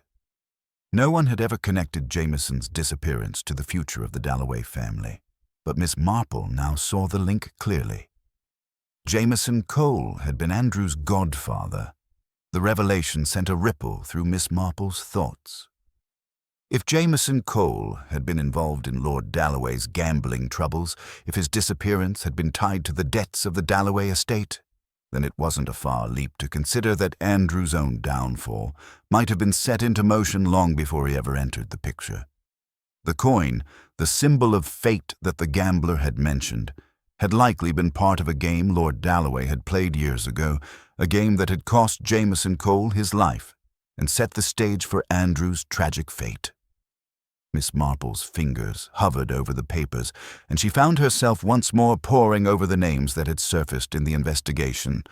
No one had ever connected Jameson's disappearance to the future of the Dalloway family, but Miss Marple now saw the link clearly. Jameson Cole had been Andrew's godfather. The revelation sent a ripple through Miss Marple's thoughts. If Jameson Cole had been involved in Lord Dalloway's gambling troubles, if his disappearance had been tied to the debts of the Dalloway estate, then it wasn't a far leap to consider that Andrew's own downfall might have been set into motion long before he ever entered the picture. The coin, the symbol of fate that the gambler had mentioned, had likely been part of a game Lord Dalloway had played years ago, a game that had cost Jameson Cole his life and set the stage for Andrew's tragic fate. Miss Marple's fingers hovered over the papers, and she found herself once more poring over the names that had surfaced in the investigation.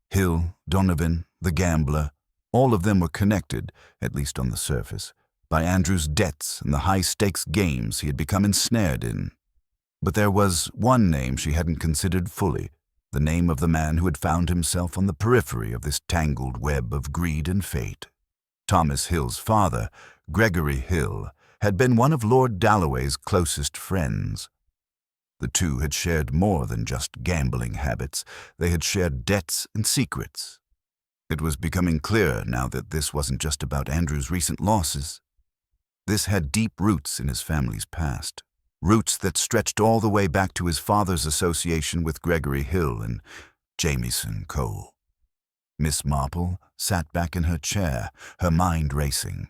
Hill, Donovan, the gambler, all of them were connected, at least on the surface, by Andrew's debts and the high-stakes games he had become ensnared in. But there was one name she hadn't considered fully, the name of the man who had found himself on the periphery of this tangled web of greed and fate. Thomas Hill's father, Gregory Hill, had been one of Lord Dalloway's closest friends. The two had shared more than just gambling habits. They had shared debts and secrets. It was becoming clear now that this wasn't just about Andrew's recent losses. This had deep roots in his family's past, roots that stretched all the way back to his father's association with Gregory Hill and Jameson Cole. Miss Marple sat back in her chair, her mind racing.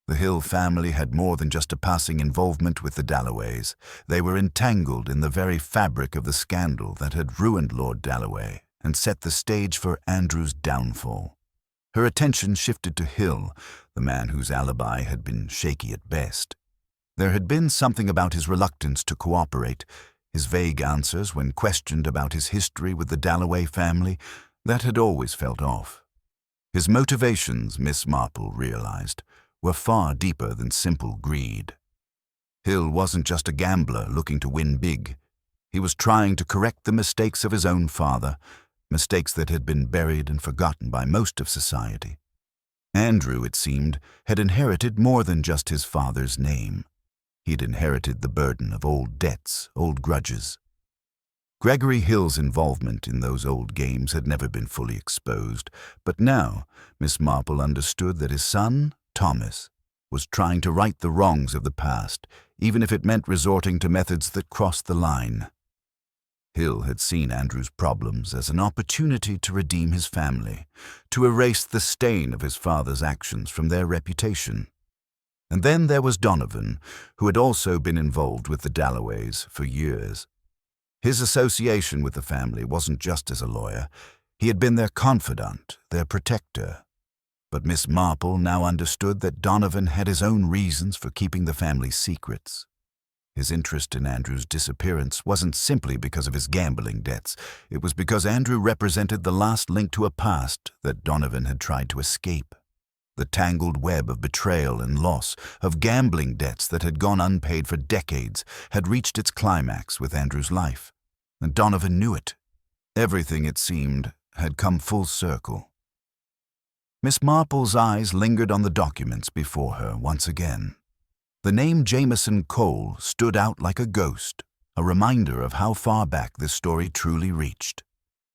The Hill family had more than just a passing involvement with the Dalloways. They were entangled in the very fabric of the scandal that had ruined Lord Dalloway and set the stage for Andrew's downfall. Her attention shifted to Hill, the man whose alibi had been shaky at best. There had been something about his reluctance to cooperate, his vague answers when questioned about his history with the Dalloway family, that had always felt off. His motivations, Miss Marple realized, were far deeper than simple greed. Hill wasn't just a gambler looking to win big. He was trying to correct the mistakes of his own father, mistakes that had been buried and forgotten by most of society. Andrew, it seemed, had inherited more than just his father's name. He'd inherited the burden of old debts, old grudges. Gregory Hill's involvement in those old games had never been fully exposed, but now Miss Marple understood that his son, Thomas, was trying to right the wrongs of the past, even if it meant resorting to methods that crossed the line. Hill had seen Andrew's problems as an opportunity to redeem his family, to erase the stain of his father's actions from their reputation. And then there was Donovan, who had also been involved with the Dalloways for years. His association with the family wasn't just as a lawyer. He had been their confidant, their protector. But Miss Marple now understood that Donovan had his own reasons for keeping the family's secrets. His interest in Andrew's disappearance wasn't simply because of his gambling debts. It was because Andrew represented the last link to a past that Donovan had tried to escape. The tangled web of betrayal and loss, of gambling debts that had gone unpaid for decades, had reached its climax with Andrew's life. And Donovan knew it. Everything, it seemed, had come full circle. Miss Marple's eyes lingered on the documents before her once again. The name Jameson Cole stood out like a ghost, a reminder of how far back this story truly reached.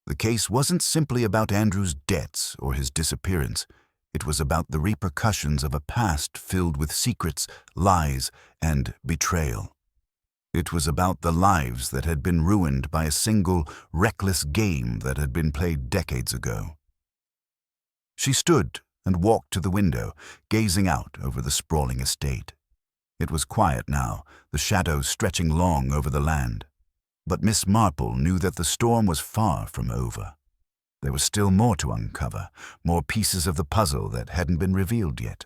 The case wasn't simply about Andrew's debts or his disappearance. It was about the repercussions of a past filled with secrets, lies, and betrayal. It was about the lives that had been ruined by a single, reckless game that had been played decades ago. She stood and walked to the window, gazing out over the sprawling estate. It was quiet now, the shadows stretching long over the land. But Miss Marple knew that the storm was far from over. There was still more to uncover, more pieces of the puzzle that hadn't been revealed yet.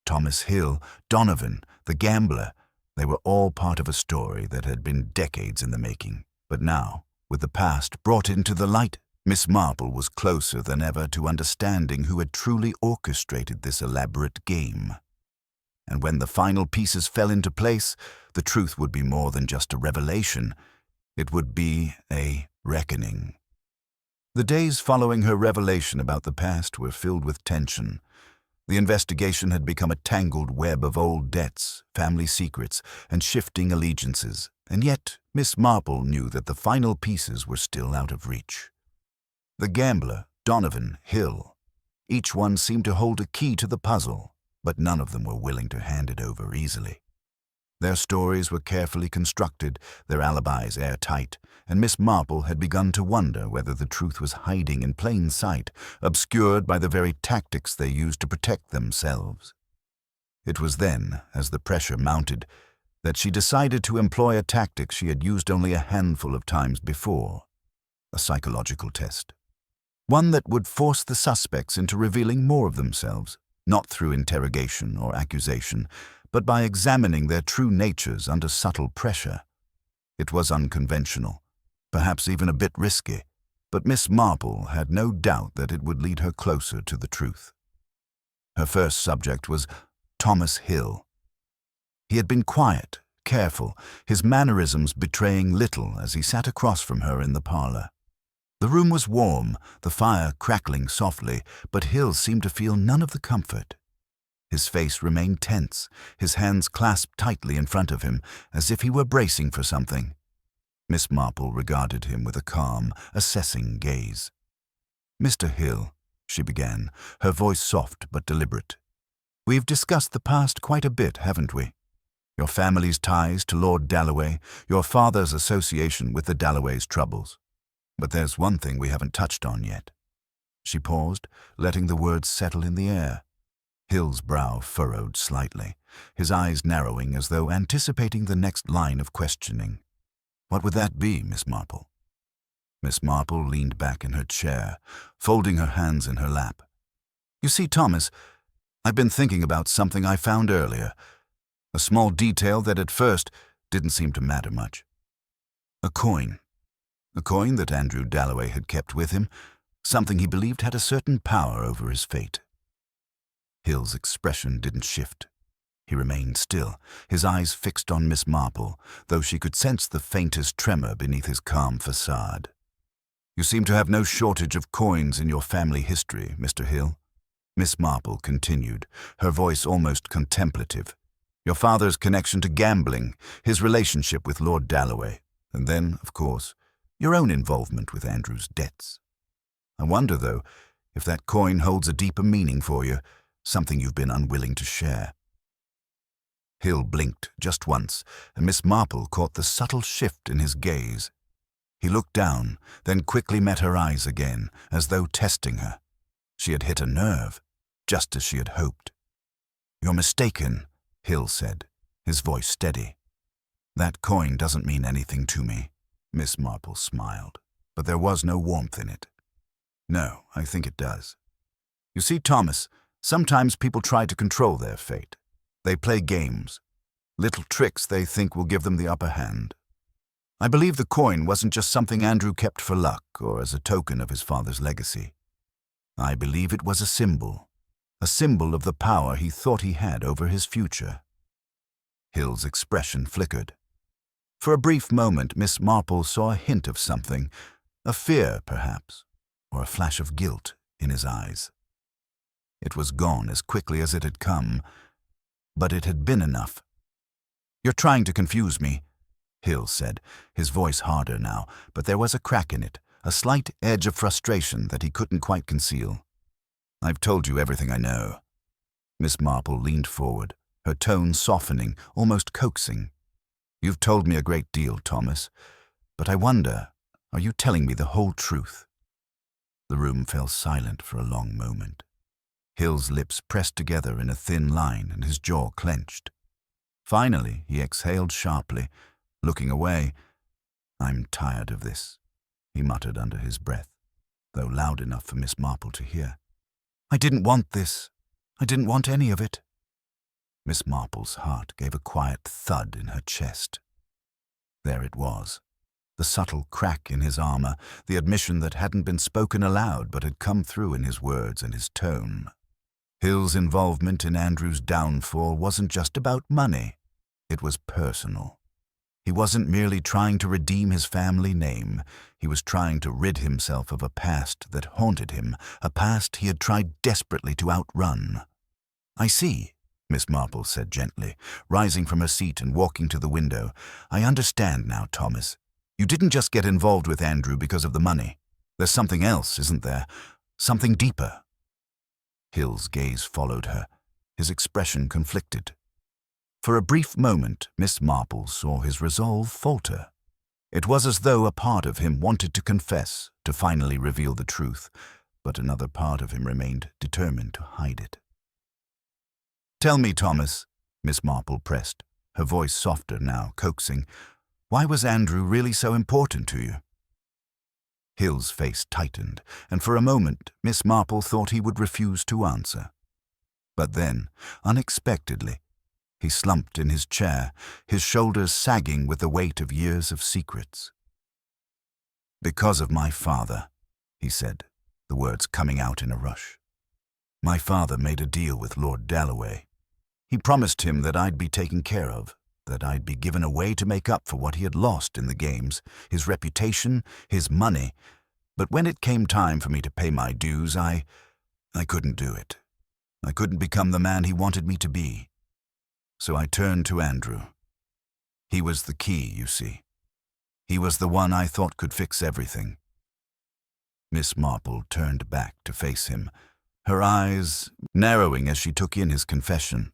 Thomas Hill, Donovan, the gambler, they were all part of a story that had been decades in the making. But now, with the past brought into the light, Miss Marple was closer than ever to understanding who had truly orchestrated this elaborate game. And when the final pieces fell into place, the truth would be more than just a revelation. It would be a reckoning. The days following her revelation about the past were filled with tension. The investigation had become a tangled web of old debts, family secrets, and shifting allegiances, and yet Miss Marple knew that the final pieces were still out of reach. The gambler, Donovan, Hill. Each one seemed to hold a key to the puzzle, but none of them were willing to hand it over easily. Their stories were carefully constructed, their alibis airtight, and Miss Marple had begun to wonder whether the truth was hiding in plain sight, obscured by the very tactics they used to protect themselves. It was then, as the pressure mounted, that she decided to employ a tactic she had used only a handful of times before, a psychological test. One that would force the suspects into revealing more of themselves, not through interrogation or accusation, but by examining their true natures under subtle pressure. It was unconventional, perhaps even a bit risky, but Miss Marple had no doubt that it would lead her closer to the truth. Her first subject was Thomas Hill. He had been quiet, careful, his mannerisms betraying little as he sat across from her in the parlor. The room was warm, the fire crackling softly, but Hill seemed to feel none of the comfort. His face remained tense, his hands clasped tightly in front of him, as if he were bracing for something. Miss Marple regarded him with a calm, assessing gaze. "Mr. Hill," she began, her voice soft but deliberate. "We've discussed the past quite a bit, haven't we? Your family's ties to Lord Dalloway, your father's association with the Dalloways' troubles. But there's one thing we haven't touched on yet." She paused, letting the words settle in the air. Hill's brow furrowed slightly, his eyes narrowing as though anticipating the next line of questioning. "What would that be, Miss Marple?" Miss Marple leaned back in her chair, folding her hands in her lap. "You see, Thomas, I've been thinking about something I found earlier, a small detail that at first didn't seem to matter much. A coin that Andrew Dalloway had kept with him, something he believed had a certain power over his fate." Hill's expression didn't shift. He remained still, his eyes fixed on Miss Marple, though she could sense the faintest tremor beneath his calm facade. "You seem to have no shortage of coins in your family history, Mr. Hill," Miss Marple continued, her voice almost contemplative. "Your father's connection to gambling, his relationship with Lord Dalloway, and then, of course, your own involvement with Andrew's debts. I wonder, though, if that coin holds a deeper meaning for you, something you've been unwilling to share." Hill blinked just once, and Miss Marple caught the subtle shift in his gaze. He looked down, then quickly met her eyes again, as though testing her. She had hit a nerve, just as she had hoped. "You're mistaken," Hill said, his voice steady. "That coin doesn't mean anything to me." Miss Marple smiled, but there was no warmth in it. "No, I think it does. You see, Thomas, sometimes people try to control their fate. They play games, little tricks they think will give them the upper hand. I believe the coin wasn't just something Andrew kept for luck or as a token of his father's legacy. I believe it was a symbol of the power he thought he had over his future." Hill's expression flickered. For a brief moment, Miss Marple saw a hint of something, a fear, perhaps, or a flash of guilt in his eyes. It was gone as quickly as it had come, but it had been enough. "You're trying to confuse me," Hill said, his voice harder now, but there was a crack in it, a slight edge of frustration that he couldn't quite conceal. "I've told you everything I know." Miss Marple leaned forward, her tone softening, almost coaxing. "You've told me a great deal, Thomas, but I wonder, are you telling me the whole truth?" The room fell silent for a long moment. Hill's lips pressed together in a thin line and his jaw clenched. Finally, he exhaled sharply, looking away. "I'm tired of this," he muttered under his breath, though loud enough for Miss Marple to hear. "I didn't want this. I didn't want any of it." Miss Marple's heart gave a quiet thud in her chest. There it was, the subtle crack in his armor, the admission that hadn't been spoken aloud but had come through in his words and his tone. Hill's involvement in Andrew's downfall wasn't just about money. It was personal. He wasn't merely trying to redeem his family name. He was trying to rid himself of a past that haunted him, a past he had tried desperately to outrun. "I see," Miss Marple said gently, rising from her seat and walking to the window. "I understand now, Thomas. You didn't just get involved with Andrew because of the money. There's something else, isn't there? Something deeper." Hill's gaze followed her, his expression conflicted. For a brief moment, Miss Marple saw his resolve falter. It was as though a part of him wanted to confess, to finally reveal the truth, but another part of him remained determined to hide it. "Tell me, Thomas," Miss Marple pressed, her voice softer now, coaxing, "why was Andrew really so important to you?" Hill's face tightened, and for a moment Miss Marple thought he would refuse to answer. But then, unexpectedly, he slumped in his chair, his shoulders sagging with the weight of years of secrets. "Because of my father," he said, the words coming out in a rush. "My father made a deal with Lord Dalloway. He promised him that I'd be taken care of, that I'd be given a way to make up for what he had lost in the games, his reputation, his money. But when it came time for me to pay my dues, I couldn't do it. I couldn't become the man he wanted me to be. So I turned to Andrew. He was the key, you see. He was the one I thought could fix everything." Miss Marple turned back to face him, her eyes narrowing as she took in his confession.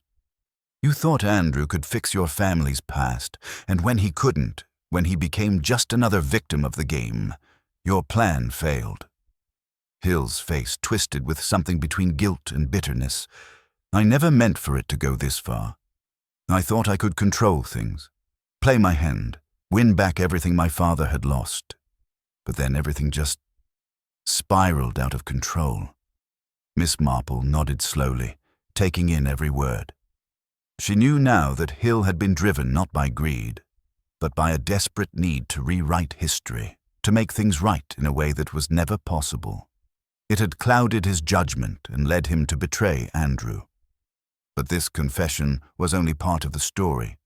"You thought Andrew could fix your family's past, and when he couldn't, when he became just another victim of the game, your plan failed." Hill's face twisted with something between guilt and bitterness. "I never meant for it to go this far. I thought I could control things, play my hand, win back everything my father had lost. But then everything just spiraled out of control." Miss Marple nodded slowly, taking in every word. She knew now that Hill had been driven not by greed, but by a desperate need to rewrite history, to make things right in a way that was never possible. It had clouded his judgment and led him to betray Andrew. But this confession was only part of the story.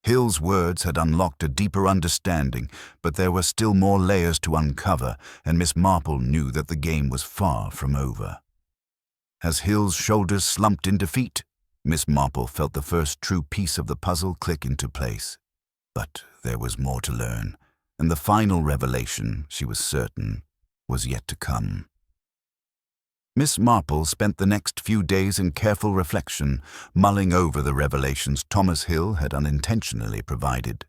Hill's words had unlocked a deeper understanding, but there were still more layers to uncover, and Miss Marple knew that the game was far from over. As Hill's shoulders slumped in defeat, Miss Marple felt the first true piece of the puzzle click into place. But there was more to learn, and the final revelation, she was certain, was yet to come. Miss Marple spent the next few days in careful reflection, mulling over the revelations Thomas Hill had unintentionally provided.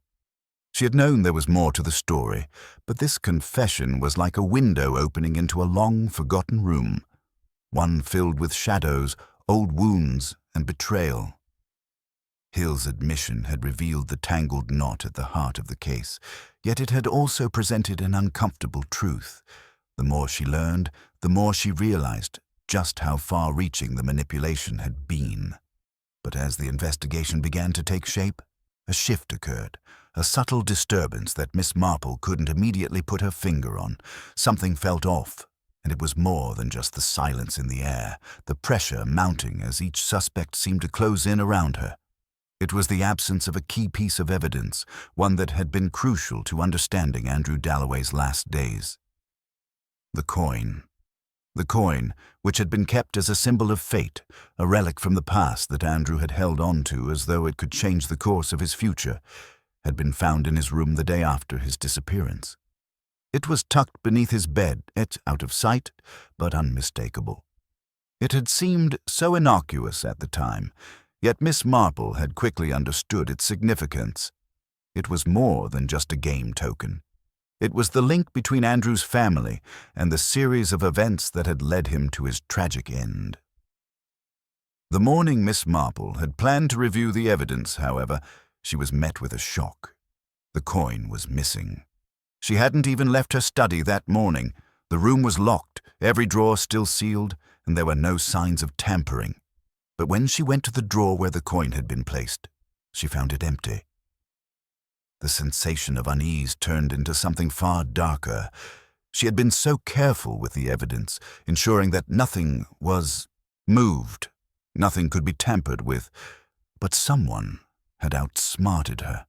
She had known there was more to the story, but this confession was like a window opening into a long-forgotten room, one filled with shadows, old wounds, and betrayal. Hill's admission had revealed the tangled knot at the heart of the case, yet it had also presented an uncomfortable truth. The more she learned, the more she realized just how far-reaching the manipulation had been. But as the investigation began to take shape, a shift occurred, a subtle disturbance that Miss Marple couldn't immediately put her finger on. Something felt off, and it was more than just the silence in the air, the pressure mounting as each suspect seemed to close in around her. It was the absence of a key piece of evidence, one that had been crucial to understanding Andrew Dalloway's last days. The coin. The coin, which had been kept as a symbol of fate, a relic from the past that Andrew had held on to as though it could change the course of his future, had been found in his room the day after his disappearance. It was tucked beneath his bed, out of sight, but unmistakable. It had seemed so innocuous at the time, yet Miss Marple had quickly understood its significance. It was more than just a game token. It was the link between Andrew's family and the series of events that had led him to his tragic end. The morning Miss Marple had planned to review the evidence, however, she was met with a shock. The coin was missing. She hadn't even left her study that morning. The room was locked, every drawer still sealed, and there were no signs of tampering. But when she went to the drawer where the coin had been placed, she found it empty. The sensation of unease turned into something far darker. She had been so careful with the evidence, ensuring that nothing was moved, nothing could be tampered with, but someone had outsmarted her.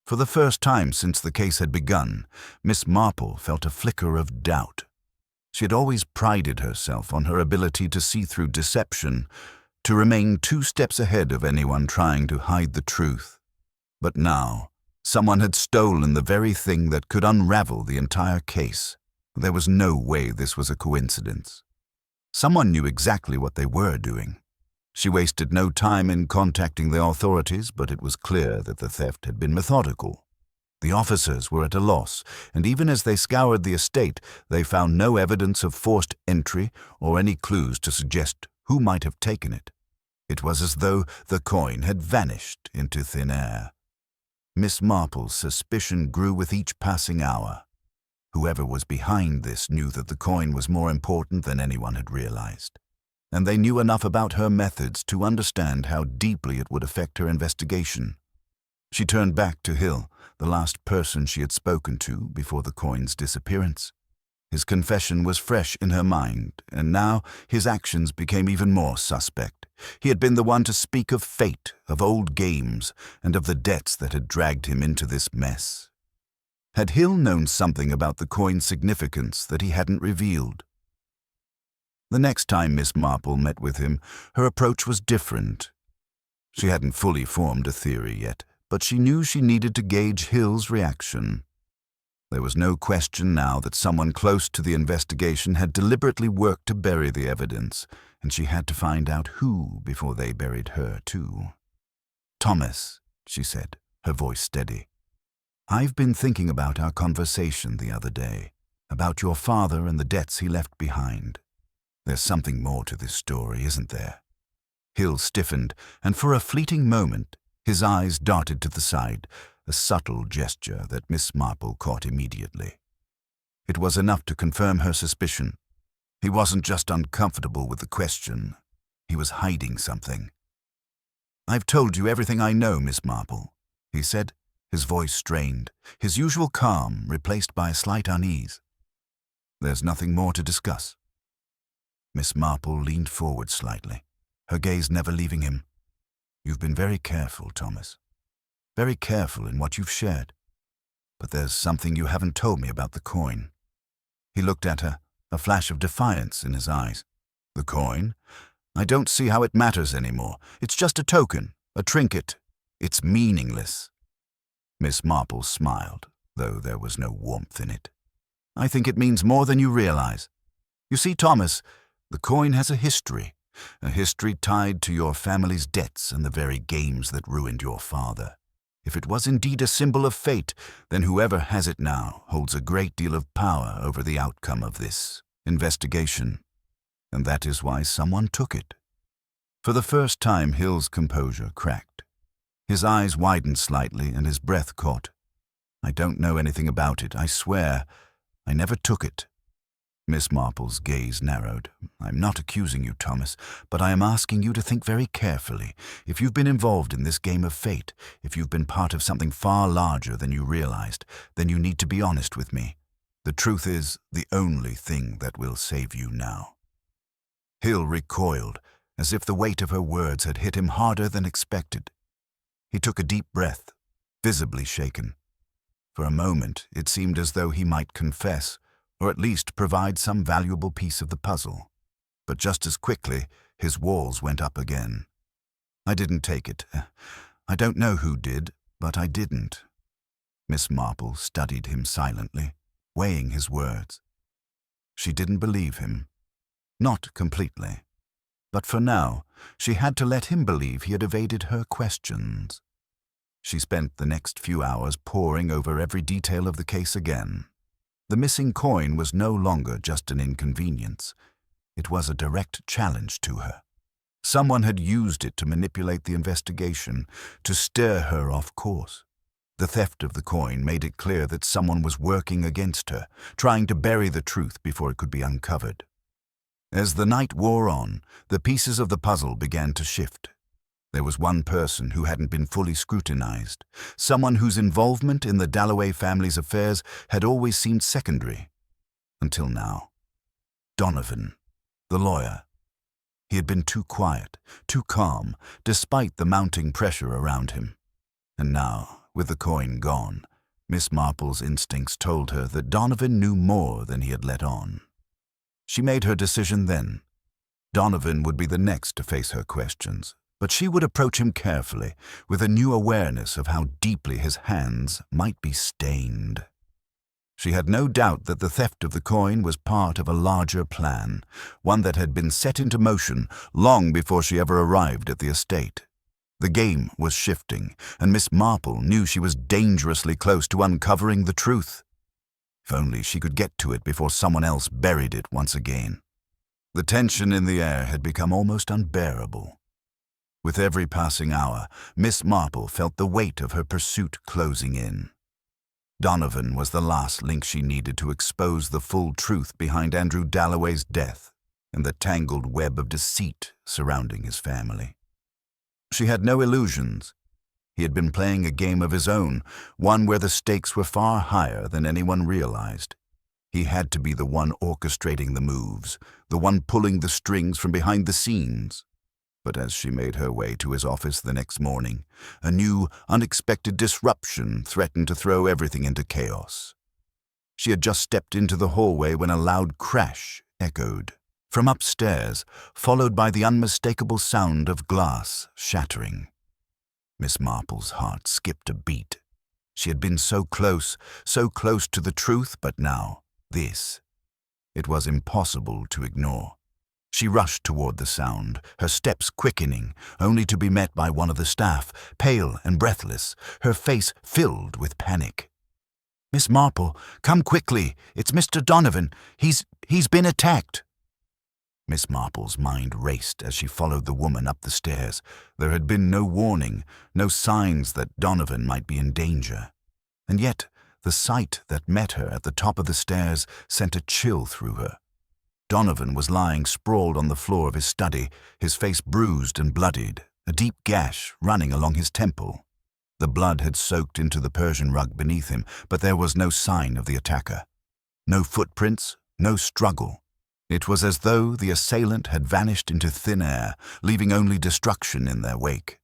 For the first time since the case had begun, Miss Marple felt a flicker of doubt. She had always prided herself on her ability to see through deception, to remain 2 steps ahead of anyone trying to hide the truth. But now, someone had stolen the very thing that could unravel the entire case. There was no way this was a coincidence. Someone knew exactly what they were doing. She wasted no time in contacting the authorities, but it was clear that the theft had been methodical. The officers were at a loss, and even as they scoured the estate, they found no evidence of forced entry or any clues to suggest who might have taken it. It was as though the coin had vanished into thin air. Miss Marple's suspicion grew with each passing hour. Whoever was behind this knew that the coin was more important than anyone had realized, and they knew enough about her methods to understand how deeply it would affect her investigation. She turned back to Hill, the last person she had spoken to before the coin's disappearance. His confession was fresh in her mind, and now his actions became even more suspect. He had been the one to speak of fate, of old games, and of the debts that had dragged him into this mess. Had Hill known something about the coin's significance that he hadn't revealed? The next time Miss Marple met with him, her approach was different. She hadn't fully formed a theory yet, but she knew she needed to gauge Hill's reaction. There was no question now that someone close to the investigation had deliberately worked to bury the evidence, and she had to find out who before they buried her too. "Thomas," she said, her voice steady. "I've been thinking about our conversation the other day, about your father and the debts he left behind. There's something more to this story, isn't there?" Hill stiffened, and for a fleeting moment, his eyes darted to the side, a subtle gesture that Miss Marple caught immediately. It was enough to confirm her suspicion. He wasn't just uncomfortable with the question. He was hiding something. "I've told you everything I know, Miss Marple," he said, his voice strained, his usual calm replaced by a slight unease. "There's nothing more to discuss." Miss Marple leaned forward slightly, her gaze never leaving him. "You've been very careful, Thomas. Very careful in what you've shared. But there's something you haven't told me about the coin." He looked at her, a flash of defiance in his eyes. "The coin? I don't see how it matters anymore. It's just a token, a trinket. It's meaningless." Miss Marple smiled, though there was no warmth in it. "I think it means more than you realize. You see, Thomas, the coin has a history tied to your family's debts and the very games that ruined your father. If it was indeed a symbol of fate, then whoever has it now holds a great deal of power over the outcome of this investigation. And that is why someone took it." For the first time, Hill's composure cracked. His eyes widened slightly and his breath caught. "I don't know anything about it, I swear. I never took it." Miss Marple's gaze narrowed. "I'm not accusing you, Thomas, but I am asking you to think very carefully. If you've been involved in this game of fate, if you've been part of something far larger than you realized, then you need to be honest with me. The truth is the only thing that will save you now." Hill recoiled, as if the weight of her words had hit him harder than expected. He took a deep breath, visibly shaken. For a moment, it seemed as though he might confess, or at least provide some valuable piece of the puzzle. But just as quickly, his walls went up again. "I didn't take it. I don't know who did, but I didn't." Miss Marple studied him silently, weighing his words. She didn't believe him. Not completely. But for now, she had to let him believe he had evaded her questions. She spent the next few hours poring over every detail of the case again. The missing coin was no longer just an inconvenience. It was a direct challenge to her. Someone had used it to manipulate the investigation, to steer her off course. The theft of the coin made it clear that someone was working against her, trying to bury the truth before it could be uncovered. As the night wore on, the pieces of the puzzle began to shift. There was one person who hadn't been fully scrutinized, someone whose involvement in the Dalloway family's affairs had always seemed secondary. Until now. Donovan, the lawyer. He had been too quiet, too calm, despite the mounting pressure around him. And now, with the coin gone, Miss Marple's instincts told her that Donovan knew more than he had let on. She made her decision then. Donovan would be the next to face her questions, but she would approach him carefully, with a new awareness of how deeply his hands might be stained. She had no doubt that the theft of the coin was part of a larger plan, one that had been set into motion long before she ever arrived at the estate. The game was shifting, and Miss Marple knew she was dangerously close to uncovering the truth. If only she could get to it before someone else buried it once again. The tension in the air had become almost unbearable. With every passing hour, Miss Marple felt the weight of her pursuit closing in. Donovan was the last link she needed to expose the full truth behind Andrew Dalloway's death and the tangled web of deceit surrounding his family. She had no illusions. He had been playing a game of his own, one where the stakes were far higher than anyone realized. He had to be the one orchestrating the moves, the one pulling the strings from behind the scenes. But as she made her way to his office the next morning, a new, unexpected disruption threatened to throw everything into chaos. She had just stepped into the hallway when a loud crash echoed from upstairs, followed by the unmistakable sound of glass shattering. Miss Marple's heart skipped a beat. She had been so close to the truth, but now, this. It was impossible to ignore. She rushed toward the sound, her steps quickening, only to be met by one of the staff, pale and breathless, her face filled with panic. "Miss Marple, come quickly. It's Mr. Donovan. He's been attacked." Miss Marple's mind raced as she followed the woman up the stairs. There had been no warning, no signs that Donovan might be in danger. And yet, the sight that met her at the top of the stairs sent a chill through her. Donovan was lying sprawled on the floor of his study, his face bruised and bloodied, a deep gash running along his temple. The blood had soaked into the Persian rug beneath him, but there was no sign of the attacker. No footprints, no struggle. It was as though the assailant had vanished into thin air, leaving only destruction in their wake.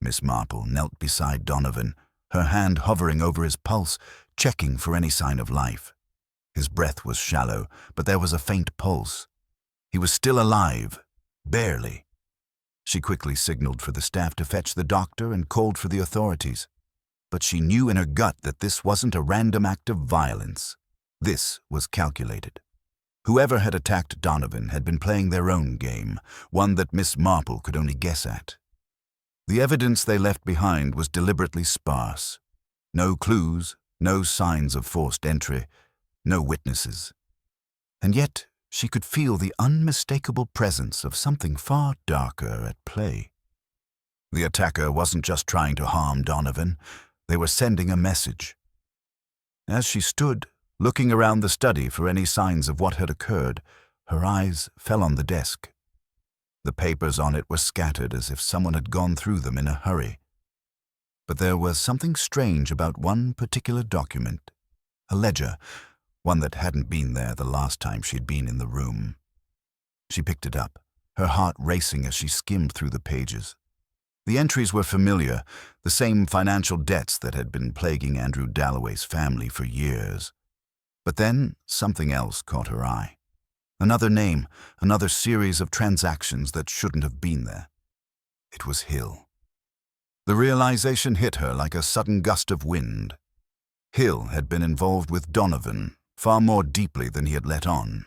Miss Marple knelt beside Donovan, her hand hovering over his pulse, checking for any sign of life. His breath was shallow, but there was a faint pulse. He was still alive, barely. She quickly signaled for the staff to fetch the doctor and called for the authorities. But she knew in her gut that this wasn't a random act of violence. This was calculated. Whoever had attacked Donovan had been playing their own game, one that Miss Marple could only guess at. The evidence they left behind was deliberately sparse. No clues, no signs of forced entry, no witnesses. And yet she could feel the unmistakable presence of something far darker at play. The attacker wasn't just trying to harm Donovan, they were sending a message. As she stood, looking around the study for any signs of what had occurred, her eyes fell on the desk. The papers on it were scattered as if someone had gone through them in a hurry. But there was something strange about one particular document, a ledger, one that hadn't been there the last time she'd been in the room. She picked it up, her heart racing as she skimmed through the pages. The entries were familiar, the same financial debts that had been plaguing Andrew Dalloway's family for years. But then something else caught her eye. Another name, another series of transactions that shouldn't have been there. It was Hill. The realization hit her like a sudden gust of wind. Hill had been involved with Donovan far more deeply than he had let on.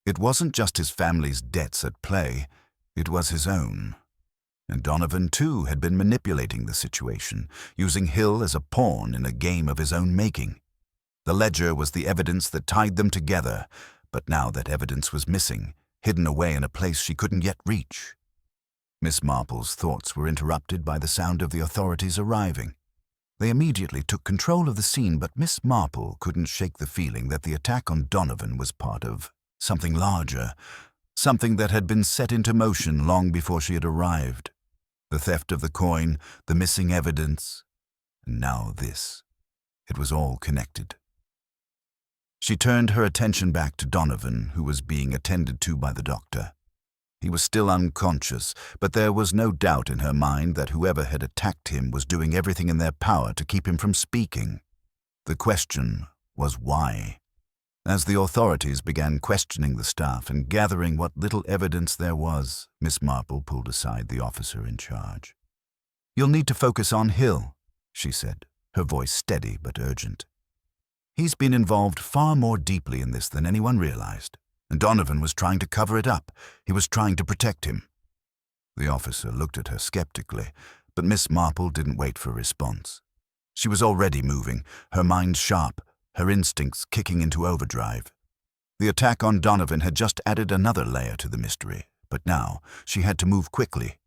It wasn't just his family's debts at play, it was his own. And Donovan, too, had been manipulating the situation, using Hill as a pawn in a game of his own making. The ledger was the evidence that tied them together, but now that evidence was missing, hidden away in a place she couldn't yet reach. Miss Marple's thoughts were interrupted by the sound of the authorities arriving. They immediately took control of the scene, but Miss Marple couldn't shake the feeling that the attack on Donovan was part of something larger, something that had been set into motion long before she had arrived. The theft of the coin, the missing evidence, and now this. It was all connected. She turned her attention back to Donovan, who was being attended to by the doctor. He was still unconscious, but there was no doubt in her mind that whoever had attacked him was doing everything in their power to keep him from speaking. The question was why. As the authorities began questioning the staff and gathering what little evidence there was, Miss Marple pulled aside the officer in charge. "You'll need to focus on Hill," she said, her voice steady but urgent. "He's been involved far more deeply in this than anyone realized, and Donovan was trying to cover it up. He was trying to protect him." The officer looked at her skeptically, but Miss Marple didn't wait for a response. She was already moving, her mind sharp, her instincts kicking into overdrive. The attack on Donovan had just added another layer to the mystery, but now she had to move quickly.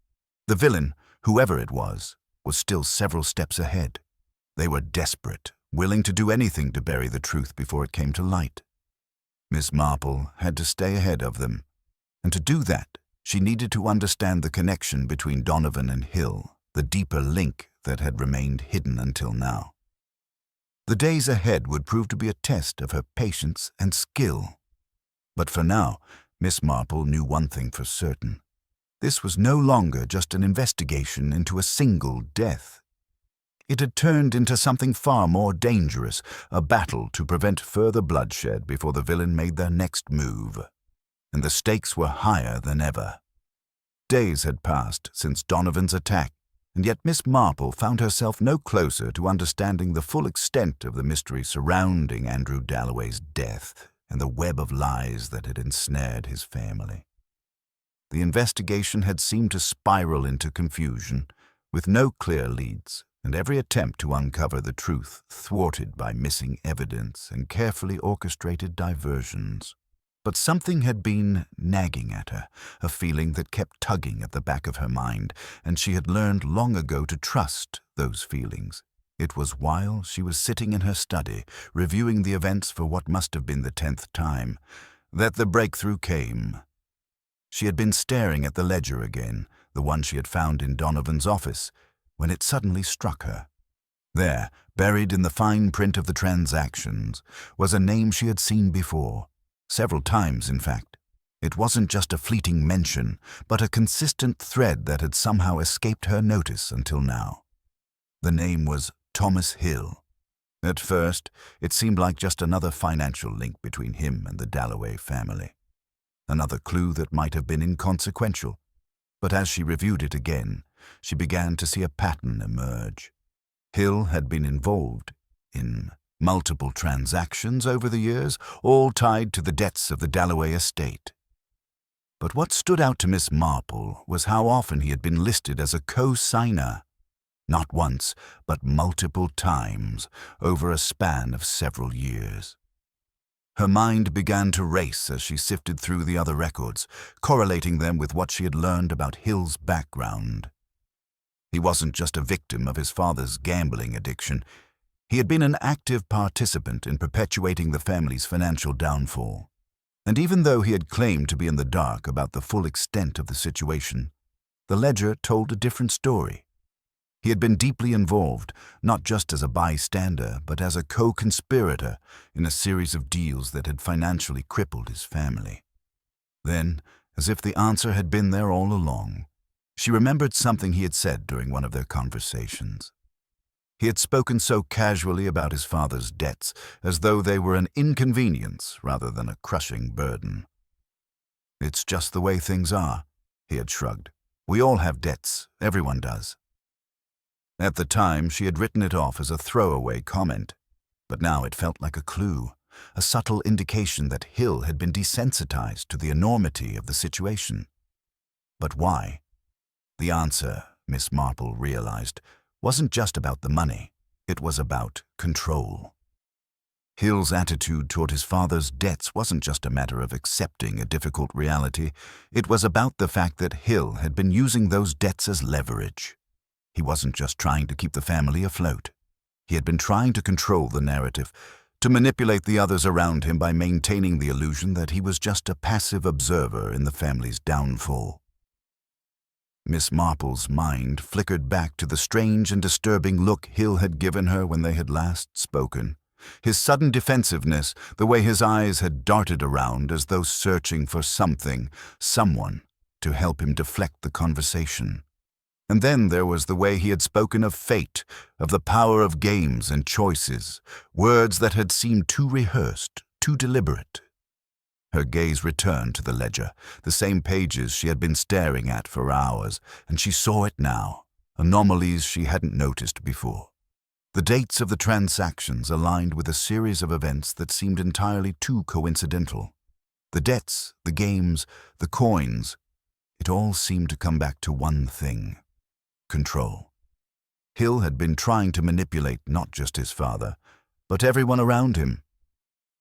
The villain, whoever it was still several steps ahead. They were desperate, willing to do anything to bury the truth before it came to light. Miss Marple had to stay ahead of them, and to do that, she needed to understand the connection between Donovan and Hill, the deeper link that had remained hidden until now. The days ahead would prove to be a test of her patience and skill. But for now, Miss Marple knew one thing for certain. This was no longer just an investigation into a single death. It had turned into something far more dangerous, a battle to prevent further bloodshed before the villain made their next move. And the stakes were higher than ever. Days had passed since Donovan's attack, and yet Miss Marple found herself no closer to understanding the full extent of the mystery surrounding Andrew Dalloway's death and the web of lies that had ensnared his family. The investigation had seemed to spiral into confusion, with no clear leads, and every attempt to uncover the truth thwarted by missing evidence and carefully orchestrated diversions. But something had been nagging at her, a feeling that kept tugging at the back of her mind, and she had learned long ago to trust those feelings. It was while she was sitting in her study, reviewing the events for what must have been the 10th time, that the breakthrough came. She had been staring at the ledger again, the one she had found in Donovan's office, when it suddenly struck her. There, buried in the fine print of the transactions, was a name she had seen before. Several times, in fact. It wasn't just a fleeting mention, but a consistent thread that had somehow escaped her notice until now. The name was Thomas Hill. At first, it seemed like just another financial link between him and the Dalloway family. Another clue that might have been inconsequential. But as she reviewed it again, she began to see a pattern emerge. Hill had been involved in multiple transactions over the years, all tied to the debts of the Dalloway estate. But what stood out to Miss Marple was how often he had been listed as a co-signer. Not once, but multiple times, over a span of several years. Her mind began to race as she sifted through the other records, correlating them with what she had learned about Hill's background. He wasn't just a victim of his father's gambling addiction. He had been an active participant in perpetuating the family's financial downfall. And even though he had claimed to be in the dark about the full extent of the situation, the ledger told a different story. He had been deeply involved, not just as a bystander, but as a co-conspirator in a series of deals that had financially crippled his family. Then, as if the answer had been there all along, she remembered something he had said during one of their conversations. He had spoken so casually about his father's debts, as though they were an inconvenience rather than a crushing burden. "It's just the way things are," he had shrugged. "We all have debts, everyone does." At the time, she had written it off as a throwaway comment, but now it felt like a clue, a subtle indication that Hill had been desensitized to the enormity of the situation. But why? The answer, Miss Marple realized, wasn't just about the money. It was about control. Hill's attitude toward his father's debts wasn't just a matter of accepting a difficult reality. It was about the fact that Hill had been using those debts as leverage. He wasn't just trying to keep the family afloat. He had been trying to control the narrative, to manipulate the others around him by maintaining the illusion that he was just a passive observer in the family's downfall. Miss Marple's mind flickered back to the strange and disturbing look Hill had given her when they had last spoken. His sudden defensiveness, the way his eyes had darted around as though searching for something, someone, to help him deflect the conversation. And then there was the way he had spoken of fate, of the power of games and choices, words that had seemed too rehearsed, too deliberate. Her gaze returned to the ledger, the same pages she had been staring at for hours, and she saw it now, anomalies she hadn't noticed before. The dates of the transactions aligned with a series of events that seemed entirely too coincidental. The debts, the games, the coins, it all seemed to come back to one thing: control. Hill had been trying to manipulate not just his father, but everyone around him.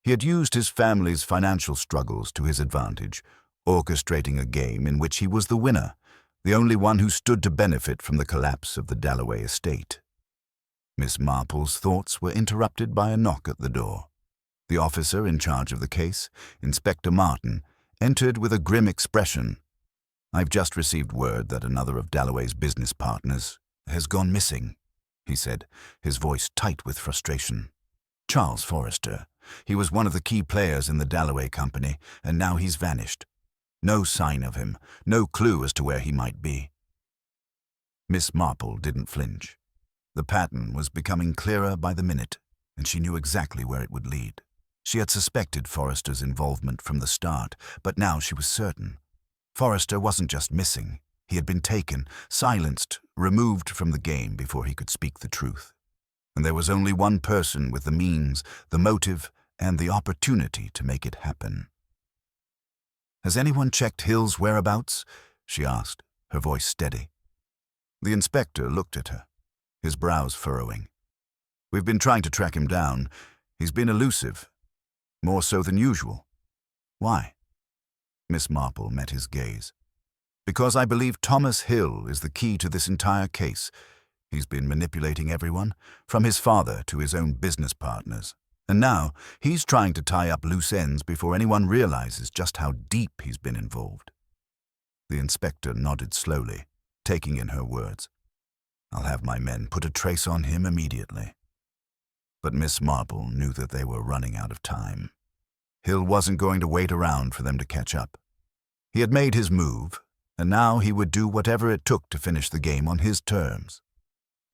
He had used his family's financial struggles to his advantage, orchestrating a game in which he was the winner, the only one who stood to benefit from the collapse of the Dalloway estate. Miss Marple's thoughts were interrupted by a knock at the door. The officer in charge of the case, Inspector Martin, entered with a grim expression. "I've just received word that another of Dalloway's business partners has gone missing," he said, his voice tight with frustration. "Charles Forrester. He was one of the key players in the Dalloway company, and now he's vanished. No sign of him, no clue as to where he might be." Miss Marple didn't flinch. The pattern was becoming clearer by the minute, and she knew exactly where it would lead. She had suspected Forrester's involvement from the start, but now she was certain. Forrester wasn't just missing. He had been taken, silenced, removed from the game before he could speak the truth. And there was only one person with the means, the motive, and the opportunity to make it happen. "Has anyone checked Hill's whereabouts?" she asked, her voice steady. The inspector looked at her, his brows furrowing. "We've been trying to track him down. He's been elusive, more so than usual." "Why?" Miss Marple met his gaze. "Because I believe Thomas Hill is the key to this entire case. He's been manipulating everyone, from his father to his own business partners. And now he's trying to tie up loose ends before anyone realizes just how deep he's been involved." The inspector nodded slowly, taking in her words. "I'll have my men put a trace on him immediately." But Miss Marple knew that they were running out of time. Hill wasn't going to wait around for them to catch up. He had made his move, and now he would do whatever it took to finish the game on his terms.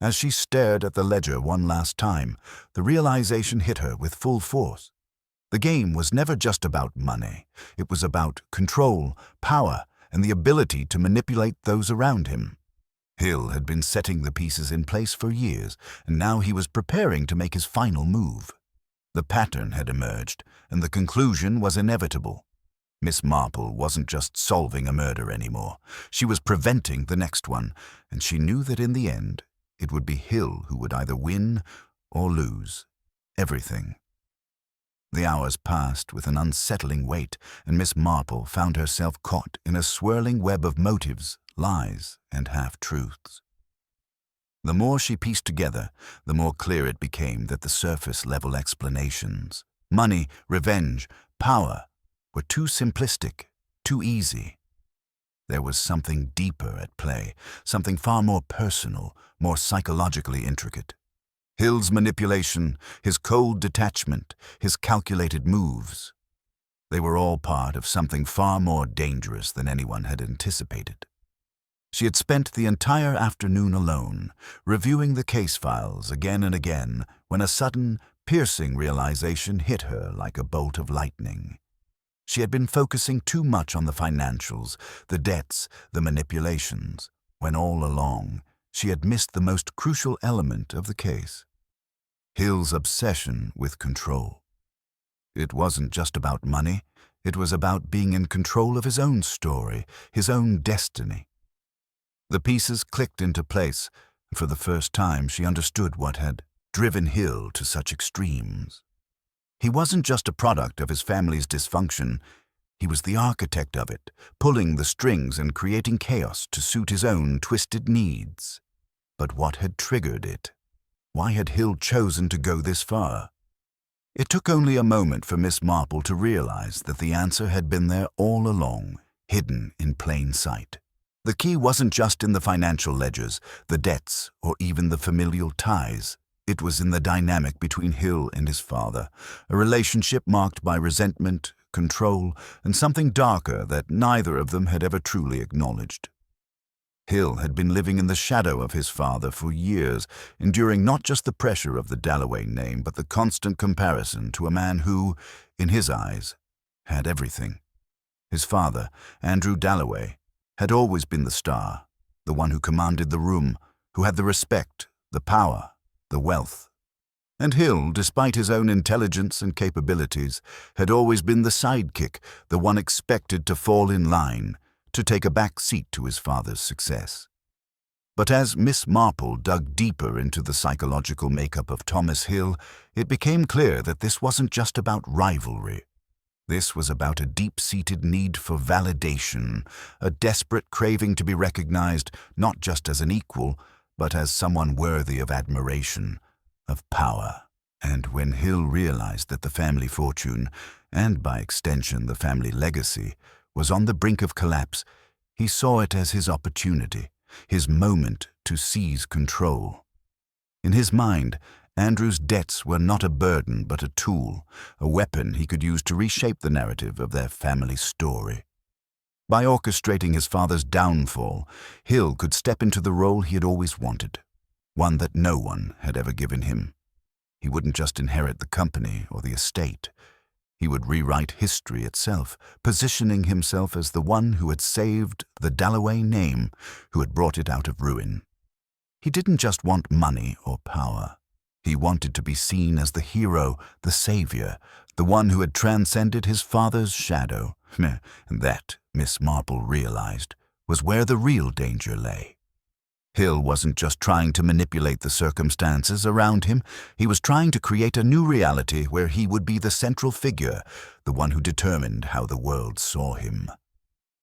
As she stared at the ledger one last time, the realization hit her with full force. The game was never just about money. It was about control, power, and the ability to manipulate those around him. Hill had been setting the pieces in place for years, and now he was preparing to make his final move. The pattern had emerged, and the conclusion was inevitable. Miss Marple wasn't just solving a murder anymore. She was preventing the next one, and she knew that in the end, it would be Hill who would either win or lose everything. The hours passed with an unsettling weight, and Miss Marple found herself caught in a swirling web of motives, lies, and half-truths. The more she pieced together, the more clear it became that the surface-level explanations, money, revenge, power, were too simplistic, too easy. There was something deeper at play, something far more personal, more psychologically intricate. Hill's manipulation, his cold detachment, his calculated moves, they were all part of something far more dangerous than anyone had anticipated. She had spent the entire afternoon alone, reviewing the case files again and again, when a sudden, piercing realization hit her like a bolt of lightning. She had been focusing too much on the financials, the debts, the manipulations, when all along she had missed the most crucial element of the case: Hill's obsession with control. It wasn't just about money, it was about being in control of his own story, his own destiny. The pieces clicked into place, and for the first time she understood what had driven Hill to such extremes. He wasn't just a product of his family's dysfunction, he was the architect of it, pulling the strings and creating chaos to suit his own twisted needs. But what had triggered it? Why had Hill chosen to go this far? It took only a moment for Miss Marple to realize that the answer had been there all along, hidden in plain sight. The key wasn't just in the financial ledgers, the debts, or even the familial ties. It was in the dynamic between Hill and his father, a relationship marked by resentment, control, and something darker that neither of them had ever truly acknowledged. Hill had been living in the shadow of his father for years, enduring not just the pressure of the Dalloway name, but the constant comparison to a man who, in his eyes, had everything. His father, Andrew Dalloway, had always been the star, the one who commanded the room, who had the respect, the power, the wealth. And Hill, despite his own intelligence and capabilities, had always been the sidekick, the one expected to fall in line, to take a back seat to his father's success. But as Miss Marple dug deeper into the psychological makeup of Thomas Hill, it became clear that this wasn't just about rivalry. This was about a deep-seated need for validation, a desperate craving to be recognized not just as an equal, but as someone worthy of admiration, of power. And when Hill realized that the family fortune, and by extension the family legacy, was on the brink of collapse, he saw it as his opportunity, his moment to seize control. In his mind, Andrew's debts were not a burden but a tool, a weapon he could use to reshape the narrative of their family story. By orchestrating his father's downfall, Hill could step into the role he had always wanted, one that no one had ever given him. He wouldn't just inherit the company or the estate. He would rewrite history itself, positioning himself as the one who had saved the Dalloway name, who had brought it out of ruin. He didn't just want money or power. He wanted to be seen as the hero, the savior, the one who had transcended his father's shadow. And that, Miss Marple realized, was where the real danger lay. Hill wasn't just trying to manipulate the circumstances around him, he was trying to create a new reality where he would be the central figure, the one who determined how the world saw him.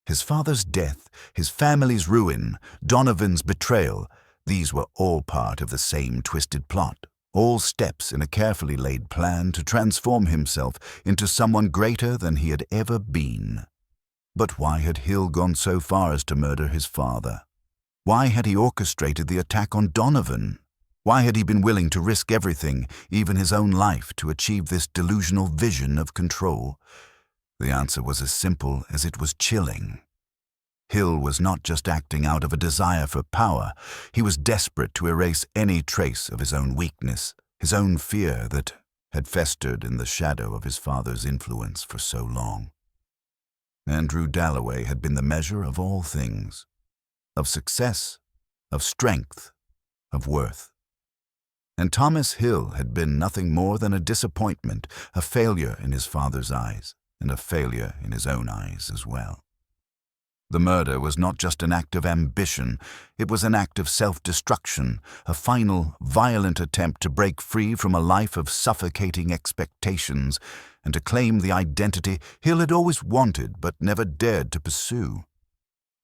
His father's death, his family's ruin, Donovan's betrayal, these were all part of the same twisted plot, all steps in a carefully laid plan to transform himself into someone greater than he had ever been. But why had Hill gone so far as to murder his father? Why had he orchestrated the attack on Donovan? Why had he been willing to risk everything, even his own life, to achieve this delusional vision of control? The answer was as simple as it was chilling. Hill was not just acting out of a desire for power. He was desperate to erase any trace of his own weakness, his own fear that had festered in the shadow of his father's influence for so long. Andrew Dalloway had been the measure of all things, of success, of strength, of worth. And Thomas Hill had been nothing more than a disappointment, a failure in his father's eyes, and a failure in his own eyes as well. The murder was not just an act of ambition, it was an act of self-destruction, a final, violent attempt to break free from a life of suffocating expectations and to claim the identity Hill had always wanted but never dared to pursue.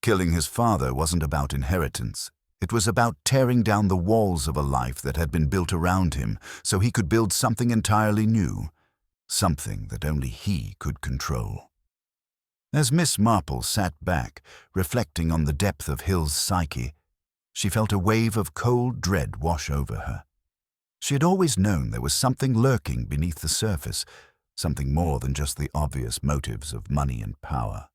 Killing his father wasn't about inheritance. It was about tearing down the walls of a life that had been built around him so he could build something entirely new, something that only he could control. As Miss Marple sat back, reflecting on the depth of Hill's psyche, she felt a wave of cold dread wash over her. She had always known there was something lurking beneath the surface, something more than just the obvious motives of money and power.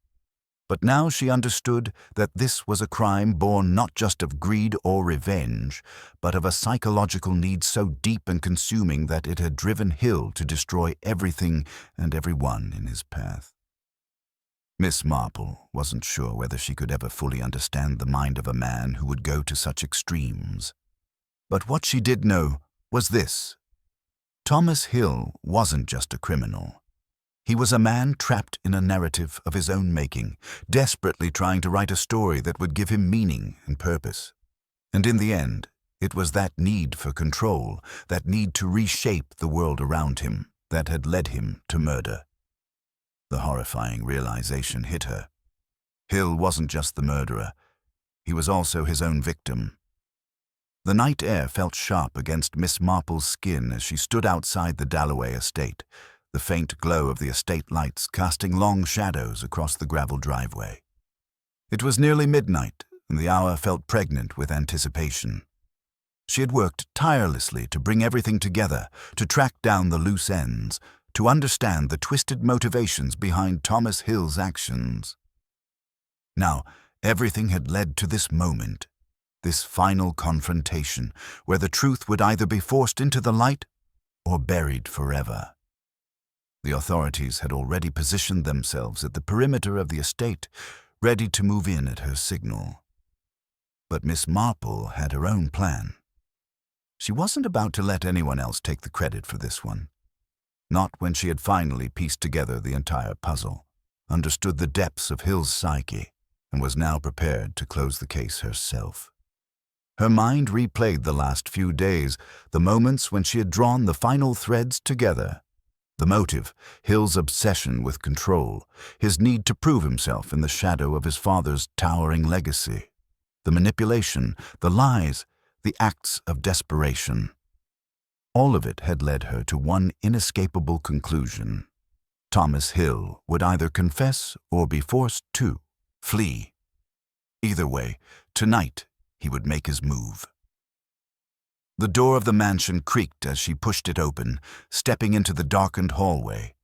But now she understood that this was a crime born not just of greed or revenge, but of a psychological need so deep and consuming that it had driven Hill to destroy everything and everyone in his path. Miss Marple wasn't sure whether she could ever fully understand the mind of a man who would go to such extremes. But what she did know was this: Thomas Hill wasn't just a criminal. He was a man trapped in a narrative of his own making, desperately trying to write a story that would give him meaning and purpose. And in the end, it was that need for control, that need to reshape the world around him, that had led him to murder. The horrifying realization hit her. Hill wasn't just the murderer. He was also his own victim. The night air felt sharp against Miss Marple's skin as she stood outside the Dalloway estate, the faint glow of the estate lights casting long shadows across the gravel driveway. It was nearly midnight, and the hour felt pregnant with anticipation. She had worked tirelessly to bring everything together, to track down the loose ends, to understand the twisted motivations behind Thomas Hill's actions. Now, everything had led to this moment, this final confrontation, where the truth would either be forced into the light or buried forever. The authorities had already positioned themselves at the perimeter of the estate, ready to move in at her signal. But Miss Marple had her own plan. She wasn't about to let anyone else take the credit for this one. Not when she had finally pieced together the entire puzzle, understood the depths of Hill's psyche, and was now prepared to close the case herself. Her mind replayed the last few days, the moments when she had drawn the final threads together. The motive, Hill's obsession with control, his need to prove himself in the shadow of his father's towering legacy. The manipulation, the lies, the acts of desperation. All of it had led her to one inescapable conclusion. Thomas Hill would either confess or be forced to flee. Either way, tonight he would make his move. The door of the mansion creaked as she pushed it open, stepping into the darkened hallway.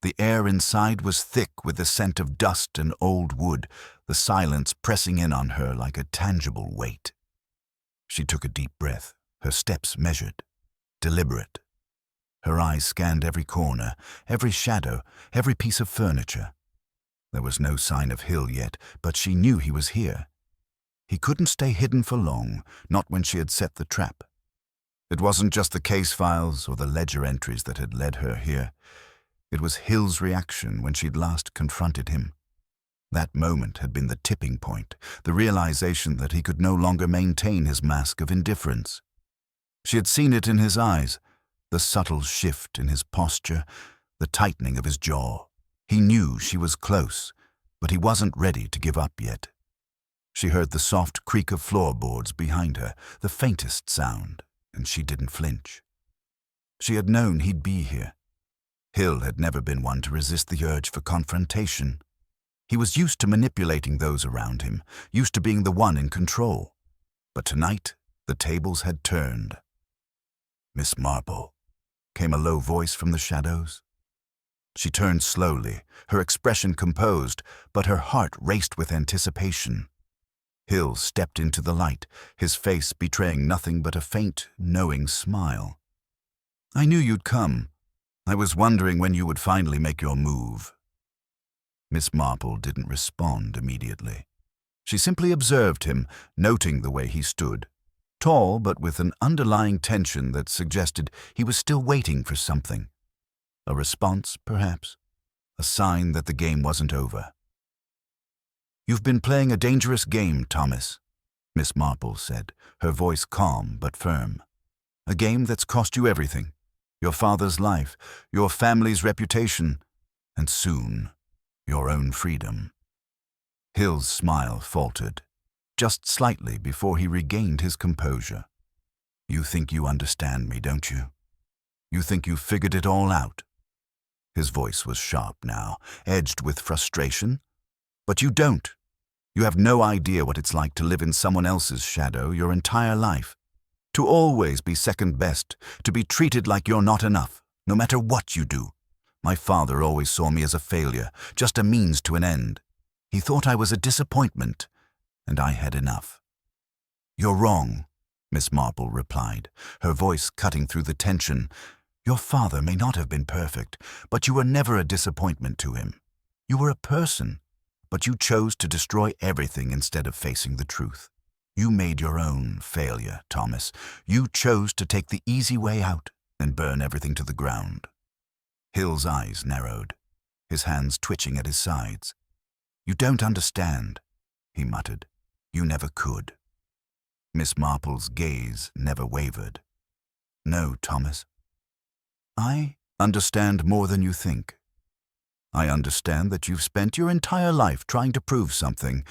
The air inside was thick with the scent of dust and old wood, the silence pressing in on her like a tangible weight. She took a deep breath, her steps measured, deliberate. Her eyes scanned every corner, every shadow, every piece of furniture. There was no sign of Hill yet, but she knew he was here. He couldn't stay hidden for long, not when she had set the trap. It wasn't just the case files or the ledger entries that had led her here. It was Hill's reaction when she'd last confronted him. That moment had been the tipping point, the realization that he could no longer maintain his mask of indifference. She had seen it in his eyes, the subtle shift in his posture, the tightening of his jaw. He knew she was close, but he wasn't ready to give up yet. She heard the soft creak of floorboards behind her, the faintest sound, and she didn't flinch. She had known he'd be here. Hill had never been one to resist the urge for confrontation. He was used to manipulating those around him, used to being the one in control. But tonight, the tables had turned. "Miss Marple," came a low voice from the shadows. She turned slowly, her expression composed, but her heart raced with anticipation. Hill stepped into the light, his face betraying nothing but a faint, knowing smile. "I knew you'd come. I was wondering when you would finally make your move." Miss Marple didn't respond immediately. She simply observed him, noting the way he stood, tall but with an underlying tension that suggested he was still waiting for something. A response, perhaps, a sign that the game wasn't over. "You've been playing a dangerous game, Thomas," Miss Marple said, her voice calm but firm. "A game that's cost you everything, your father's life, your family's reputation, and soon, your own freedom." Hill's smile faltered, just slightly before he regained his composure. "You think you understand me, don't you? You think you've figured it all out?" His voice was sharp now, edged with frustration. "But you don't. You have no idea what it's like to live in someone else's shadow your entire life. To always be second best, to be treated like you're not enough, no matter what you do. My father always saw me as a failure, just a means to an end. He thought I was a disappointment, and I had enough." "You're wrong," Miss Marple replied, her voice cutting through the tension. "Your father may not have been perfect, but you were never a disappointment to him. You were a person, but you chose to destroy everything instead of facing the truth. You made your own failure, Thomas. You chose to take the easy way out and burn everything to the ground." Hill's eyes narrowed, his hands twitching at his sides. "You don't understand," he muttered. "You never could." Miss Marple's gaze never wavered. "No, Thomas. I understand more than you think. I understand that you've spent your entire life trying to prove something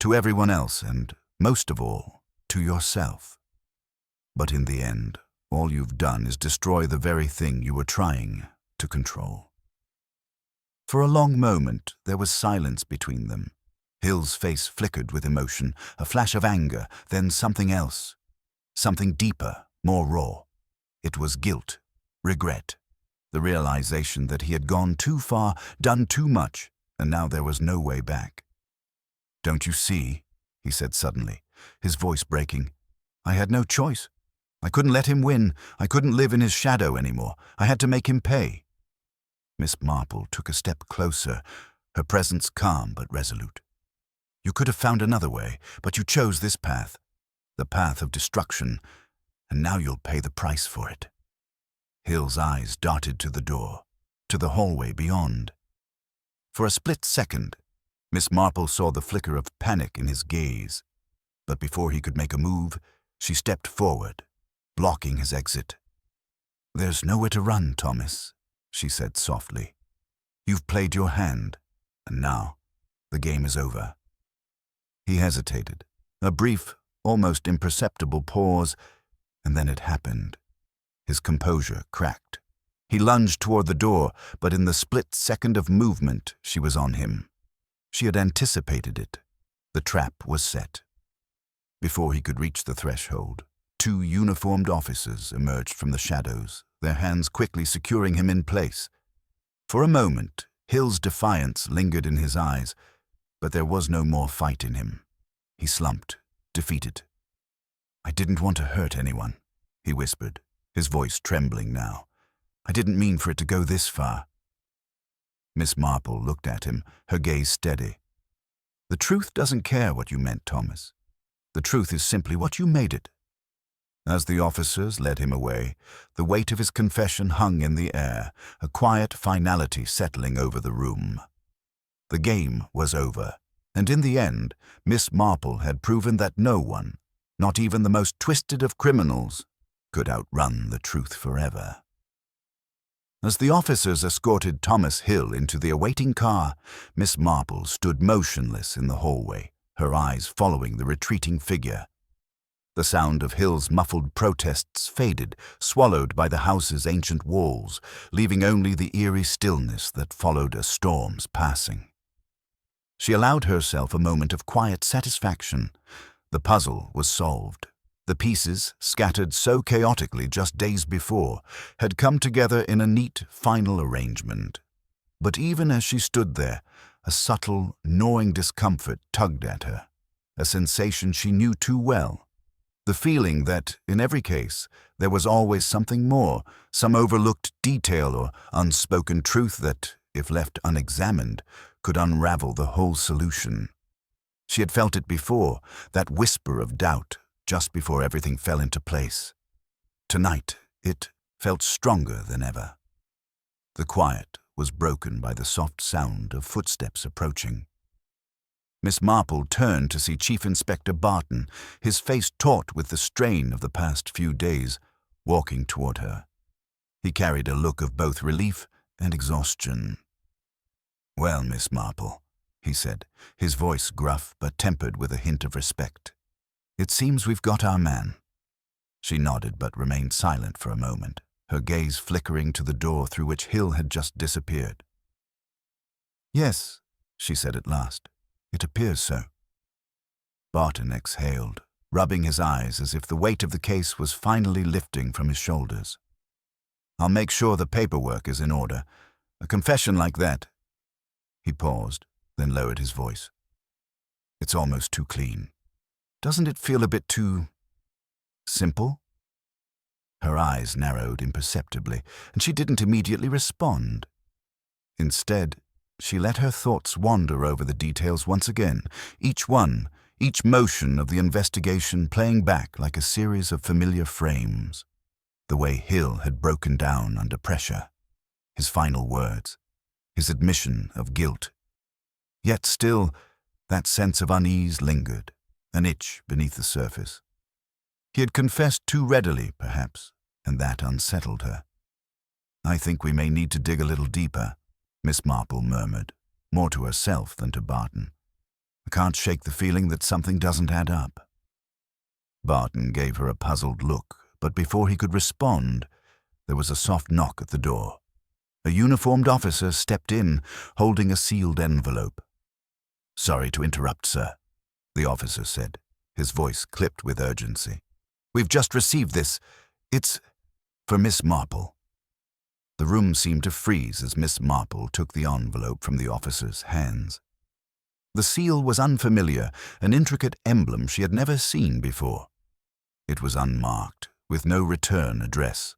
to everyone else and, most of all, to yourself. But in the end, all you've done is destroy the very thing you were trying to control." For a long moment, there was silence between them. Hill's face flickered with emotion, a flash of anger, then something else. Something deeper, more raw. It was guilt, regret, the realization that he had gone too far, done too much, and now there was no way back. "Don't you see?" he said suddenly, his voice breaking. "I had no choice. I couldn't let him win. I couldn't live in his shadow anymore. I had to make him pay." Miss Marple took a step closer, her presence calm but resolute. "You could have found another way, but you chose this path, the path of destruction, and now you'll pay the price for it." Hill's eyes darted to the door, to the hallway beyond. For a split second, Miss Marple saw the flicker of panic in his gaze, but before he could make a move, she stepped forward, blocking his exit. "There's nowhere to run, Thomas," she said softly. "You've played your hand, and now the game is over." He hesitated, a brief, almost imperceptible pause, and then it happened. His composure cracked. He lunged toward the door, but in the split second of movement, she was on him. She had anticipated it. The trap was set. Before he could reach the threshold, 2 uniformed officers emerged from the shadows, their hands quickly securing him in place. For a moment, Hill's defiance lingered in his eyes, but there was no more fight in him. He slumped, defeated. "I didn't want to hurt anyone," he whispered, his voice trembling now. "I didn't mean for it to go this far." Miss Marple looked at him, her gaze steady. "The truth doesn't care what you meant, Thomas. The truth is simply what you made it." As the officers led him away, the weight of his confession hung in the air, a quiet finality settling over the room. The game was over, and in the end, Miss Marple had proven that no one, not even the most twisted of criminals, could outrun the truth forever. As the officers escorted Thomas Hill into the awaiting car, Miss Marple stood motionless in the hallway, her eyes following the retreating figure. The sound of Hill's muffled protests faded, swallowed by the house's ancient walls, leaving only the eerie stillness that followed a storm's passing. She allowed herself a moment of quiet satisfaction. The puzzle was solved. The pieces, scattered so chaotically just days before, had come together in a neat, final arrangement. But even as she stood there, a subtle, gnawing discomfort tugged at her, a sensation she knew too well. The feeling that, in every case, there was always something more, some overlooked detail or unspoken truth that, if left unexamined, could unravel the whole solution. She had felt it before, that whisper of doubt, just before everything fell into place. Tonight, it felt stronger than ever. The quiet was broken by the soft sound of footsteps approaching. Miss Marple turned to see Chief Inspector Barton, his face taut with the strain of the past few days, walking toward her. He carried a look of both relief and exhaustion. "Well, Miss Marple," he said, his voice gruff but tempered with a hint of respect. "It seems we've got our man." She nodded but remained silent for a moment, her gaze flickering to the door through which Hill had just disappeared. "Yes," she said at last. "It appears so." Barton exhaled, rubbing his eyes as if the weight of the case was finally lifting from his shoulders. "I'll make sure the paperwork is in order. A confession like that—" He paused, then lowered his voice. "It's almost too clean. Doesn't it feel a bit too simple?" Her eyes narrowed imperceptibly, and she didn't immediately respond. Instead, she let her thoughts wander over the details once again, each one, each motion of the investigation playing back like a series of familiar frames. The way Hill had broken down under pressure, his final words, his admission of guilt. Yet still, that sense of unease lingered, an itch beneath the surface. He had confessed too readily, perhaps, and that unsettled her. "I think we may need to dig a little deeper," Miss Marple murmured, more to herself than to Barton. "I can't shake the feeling that something doesn't add up." Barton gave her a puzzled look, but before he could respond, there was a soft knock at the door. A uniformed officer stepped in, holding a sealed envelope. "Sorry to interrupt, sir," the officer said, his voice clipped with urgency. "We've just received this. It's for Miss Marple." The room seemed to freeze as Miss Marple took the envelope from the officer's hands. The seal was unfamiliar, an intricate emblem she had never seen before. It was unmarked, with no return address.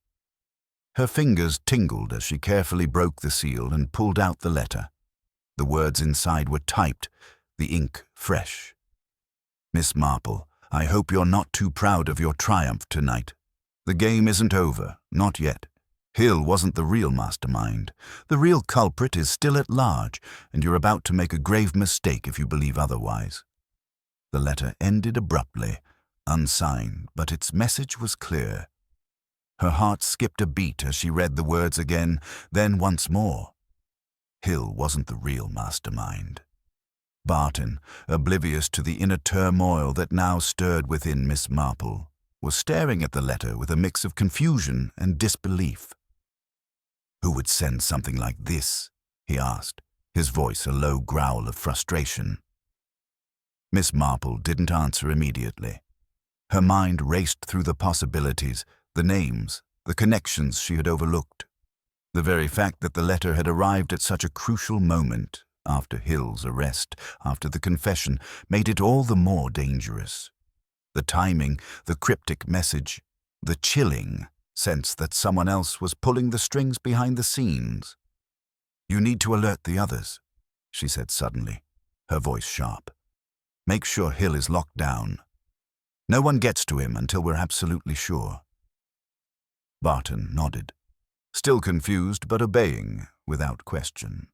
Her fingers tingled as she carefully broke the seal and pulled out the letter. The words inside were typed, the ink fresh. "Miss Marple, I hope you're not too proud of your triumph tonight. The game isn't over, not yet. Hill wasn't the real mastermind. The real culprit is still at large, and you're about to make a grave mistake if you believe otherwise." The letter ended abruptly, unsigned, but its message was clear. Her heart skipped a beat as she read the words again, then once more. Hill wasn't the real mastermind. Barton, oblivious to the inner turmoil that now stirred within Miss Marple, was staring at the letter with a mix of confusion and disbelief. "Who would send something like this?" he asked, his voice a low growl of frustration. Miss Marple didn't answer immediately. Her mind raced through the possibilities, the names, the connections she had overlooked. The very fact that the letter had arrived at such a crucial moment, after Hill's arrest, after the confession, made it all the more dangerous. The timing, the cryptic message, the chilling sense that someone else was pulling the strings behind the scenes. "You need to alert the others," she said suddenly, her voice sharp. "Make sure Hill is locked down. No one gets to him until we're absolutely sure." Barton nodded, still confused but obeying without question.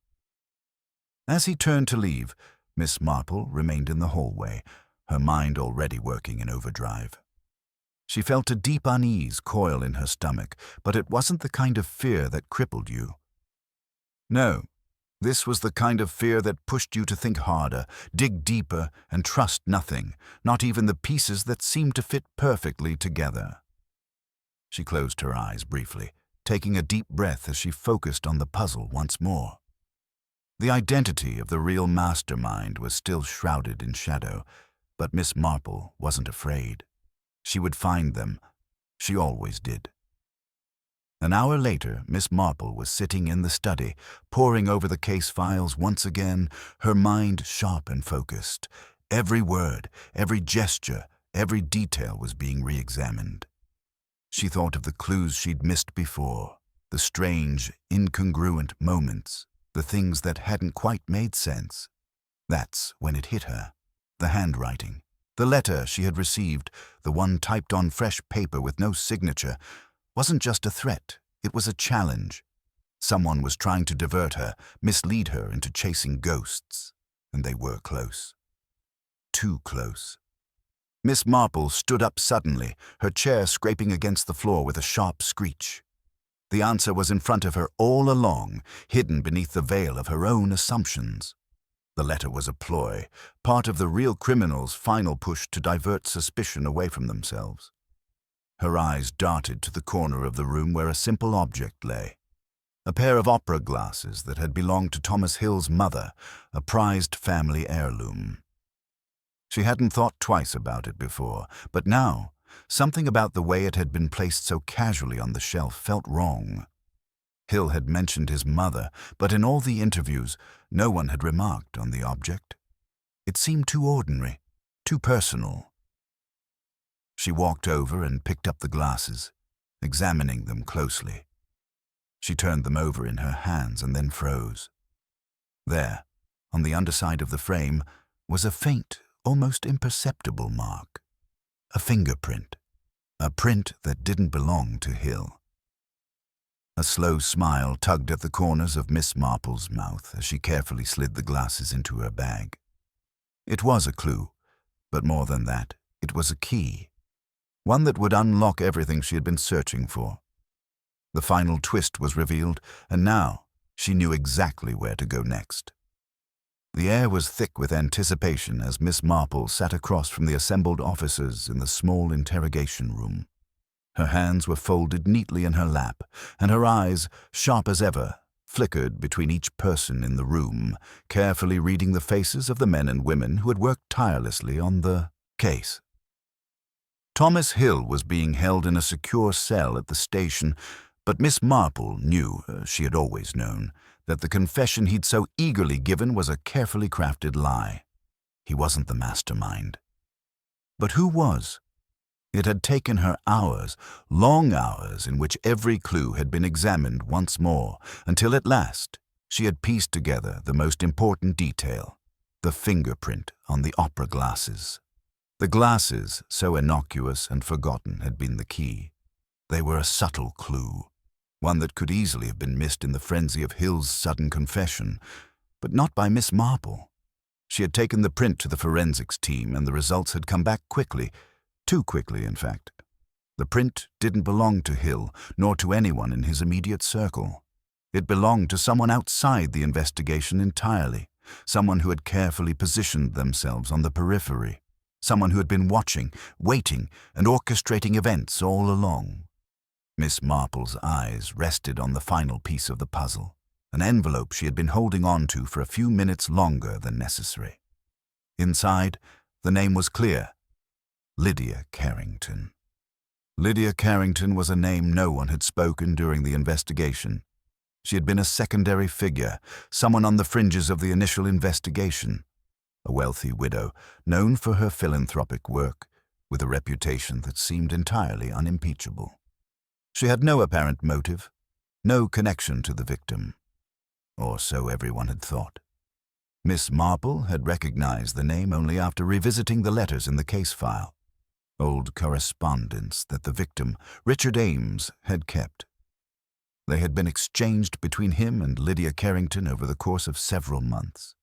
As he turned to leave, Miss Marple remained in the hallway, her mind already working in overdrive. She felt a deep unease coil in her stomach, but it wasn't the kind of fear that crippled you. No, this was the kind of fear that pushed you to think harder, dig deeper, and trust nothing, not even the pieces that seemed to fit perfectly together. She closed her eyes briefly, taking a deep breath as she focused on the puzzle once more. The identity of the real mastermind was still shrouded in shadow, but Miss Marple wasn't afraid. She would find them. She always did. An hour later, Miss Marple was sitting in the study, poring over the case files once again, her mind sharp and focused. Every word, every gesture, every detail was being re-examined. She thought of the clues she'd missed before, the strange, incongruent moments, the things that hadn't quite made sense. That's when it hit her. The handwriting, the letter she had received, the one typed on fresh paper with no signature, wasn't just a threat, it was a challenge. Someone was trying to divert her, mislead her into chasing ghosts, and they were close. Too close. Miss Marple stood up suddenly, her chair scraping against the floor with a sharp screech. The answer was in front of her all along, hidden beneath the veil of her own assumptions. The letter was a ploy, part of the real criminal's final push to divert suspicion away from themselves. Her eyes darted to the corner of the room where a simple object lay. A pair of opera glasses that had belonged to Thomas Hill's mother, a prized family heirloom. She hadn't thought twice about it before, but now, something about the way it had been placed so casually on the shelf felt wrong. Hill had mentioned his mother, but in all the interviews, no one had remarked on the object. It seemed too ordinary, too personal. She walked over and picked up the glasses, examining them closely. She turned them over in her hands and then froze. There, on the underside of the frame, was a faint, almost imperceptible mark. A fingerprint. A print that didn't belong to Hill. A slow smile tugged at the corners of Miss Marple's mouth as she carefully slid the glasses into her bag. It was a clue, but more than that, it was a key. One that would unlock everything she had been searching for. The final twist was revealed, and now she knew exactly where to go next. The air was thick with anticipation as Miss Marple sat across from the assembled officers in the small interrogation room. Her hands were folded neatly in her lap, and her eyes, sharp as ever, flickered between each person in the room, carefully reading the faces of the men and women who had worked tirelessly on the case. Thomas Hill was being held in a secure cell at the station, but Miss Marple knew, she had always known, that the confession he'd so eagerly given was a carefully crafted lie. He wasn't the mastermind. But who was? It had taken her hours, long hours, in which every clue had been examined once more, until at last she had pieced together the most important detail, the fingerprint on the opera glasses. The glasses, so innocuous and forgotten, had been the key. They were a subtle clue, one that could easily have been missed in the frenzy of Hill's sudden confession, but not by Miss Marple. She had taken the print to the forensics team, and the results had come back quickly, too quickly, in fact. The print didn't belong to Hill, nor to anyone in his immediate circle. It belonged to someone outside the investigation entirely, someone who had carefully positioned themselves on the periphery, someone who had been watching, waiting, and orchestrating events all along. Miss Marple's eyes rested on the final piece of the puzzle, an envelope she had been holding on to for a few minutes longer than necessary. Inside, the name was clear: Lydia Carrington. Lydia Carrington was a name no one had spoken during the investigation. She had been a secondary figure, someone on the fringes of the initial investigation. A wealthy widow, known for her philanthropic work, with a reputation that seemed entirely unimpeachable. She had no apparent motive, no connection to the victim. Or so everyone had thought. Miss Marple had recognized the name only after revisiting the letters in the case file, old correspondence that the victim, Richard Ames, had kept. They had been exchanged between him and Lydia Carrington over the course of several months.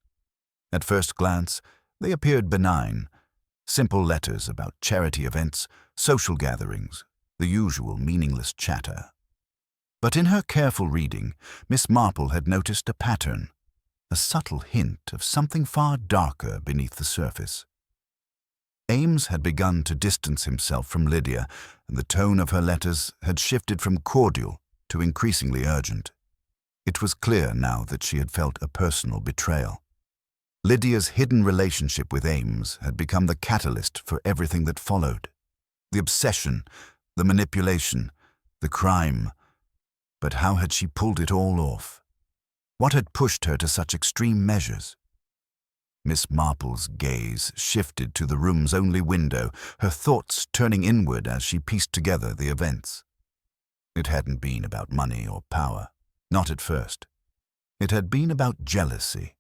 At first glance, they appeared benign, simple letters about charity events, social gatherings, the usual meaningless chatter. But in her careful reading, Miss Marple had noticed a pattern, a subtle hint of something far darker beneath the surface. Ames had begun to distance himself from Lydia, and the tone of her letters had shifted from cordial to increasingly urgent. It was clear now that she had felt a personal betrayal. Lydia's hidden relationship with Ames had become the catalyst for everything that followed. The obsession, the manipulation, the crime. But how had she pulled it all off? What had pushed her to such extreme measures? Miss Marple's gaze shifted to the room's only window, her thoughts turning inward as she pieced together the events. It hadn't been about money or power, not at first. It had been about jealousy,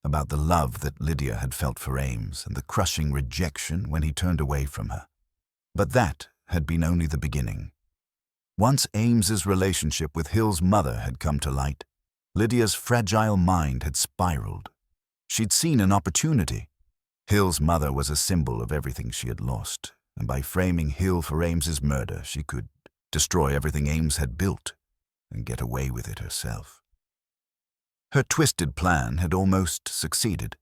about the love that Lydia had felt for Ames and the crushing rejection when he turned away from her. But that had been only the beginning. Once Ames's relationship with Hill's mother had come to light, Lydia's fragile mind had spiraled. She'd seen an opportunity. Hill's mother was a symbol of everything she had lost, and by framing Hill for Ames's murder, she could destroy everything Ames had built and get away with it herself. Her twisted plan had almost succeeded.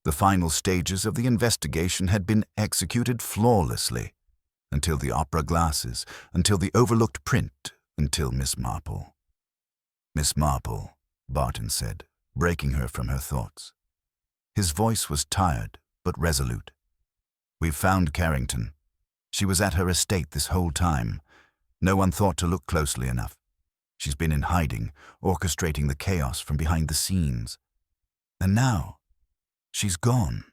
The final stages of the investigation had been executed flawlessly, until the opera glasses, until the overlooked print, until Miss Marple. Miss Marple, Barton said, breaking her from her thoughts. His voice was tired, but resolute. We've found Carrington. She was at her estate this whole time. No one thought to look closely enough. She's been in hiding, orchestrating the chaos from behind the scenes. And now, she's gone.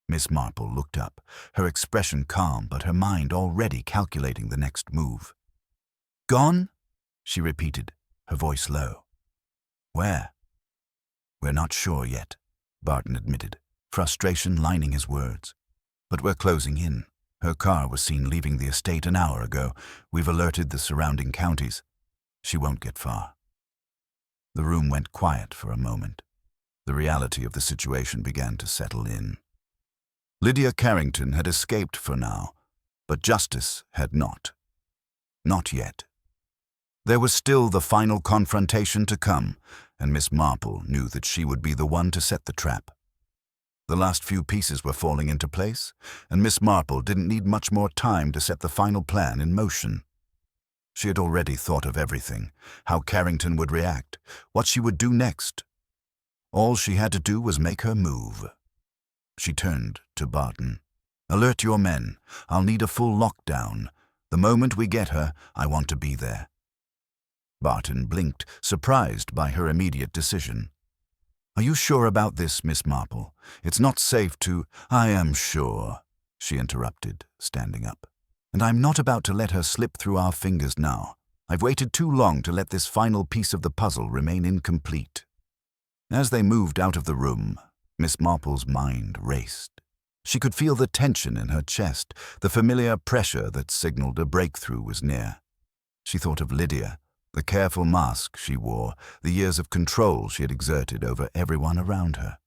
Miss Marple looked up, her expression calm, but her mind already calculating the next move. Gone? She repeated, her voice low. Where? We're not sure yet, Barton admitted, frustration lining his words. But we're closing in. Her car was seen leaving the estate an hour ago. We've alerted the surrounding counties. She won't get far. The room went quiet for a moment. The reality of the situation began to settle in. Lydia Carrington had escaped for now, but justice had not. Not yet. There was still the final confrontation to come, and Miss Marple knew that she would be the one to set the trap. The last few pieces were falling into place, and Miss Marple didn't need much more time to set the final plan in motion. She had already thought of everything, how Carrington would react, what she would do next. All she had to do was make her move. She turned to Barton. "Alert your men. I'll need a full lockdown. The moment we get her, I want to be there." Barton blinked, surprised by her immediate decision. "Are you sure about this, Miss Marple? It's not safe to—" "I am sure," she interrupted, standing up. "And I'm not about to let her slip through our fingers now. I've waited too long to let this final piece of the puzzle remain incomplete." As they moved out of the room, Miss Marple's mind raced. She could feel the tension in her chest, the familiar pressure that signaled a breakthrough was near. She thought of Lydia, the careful mask she wore, the years of control she had exerted over everyone around her.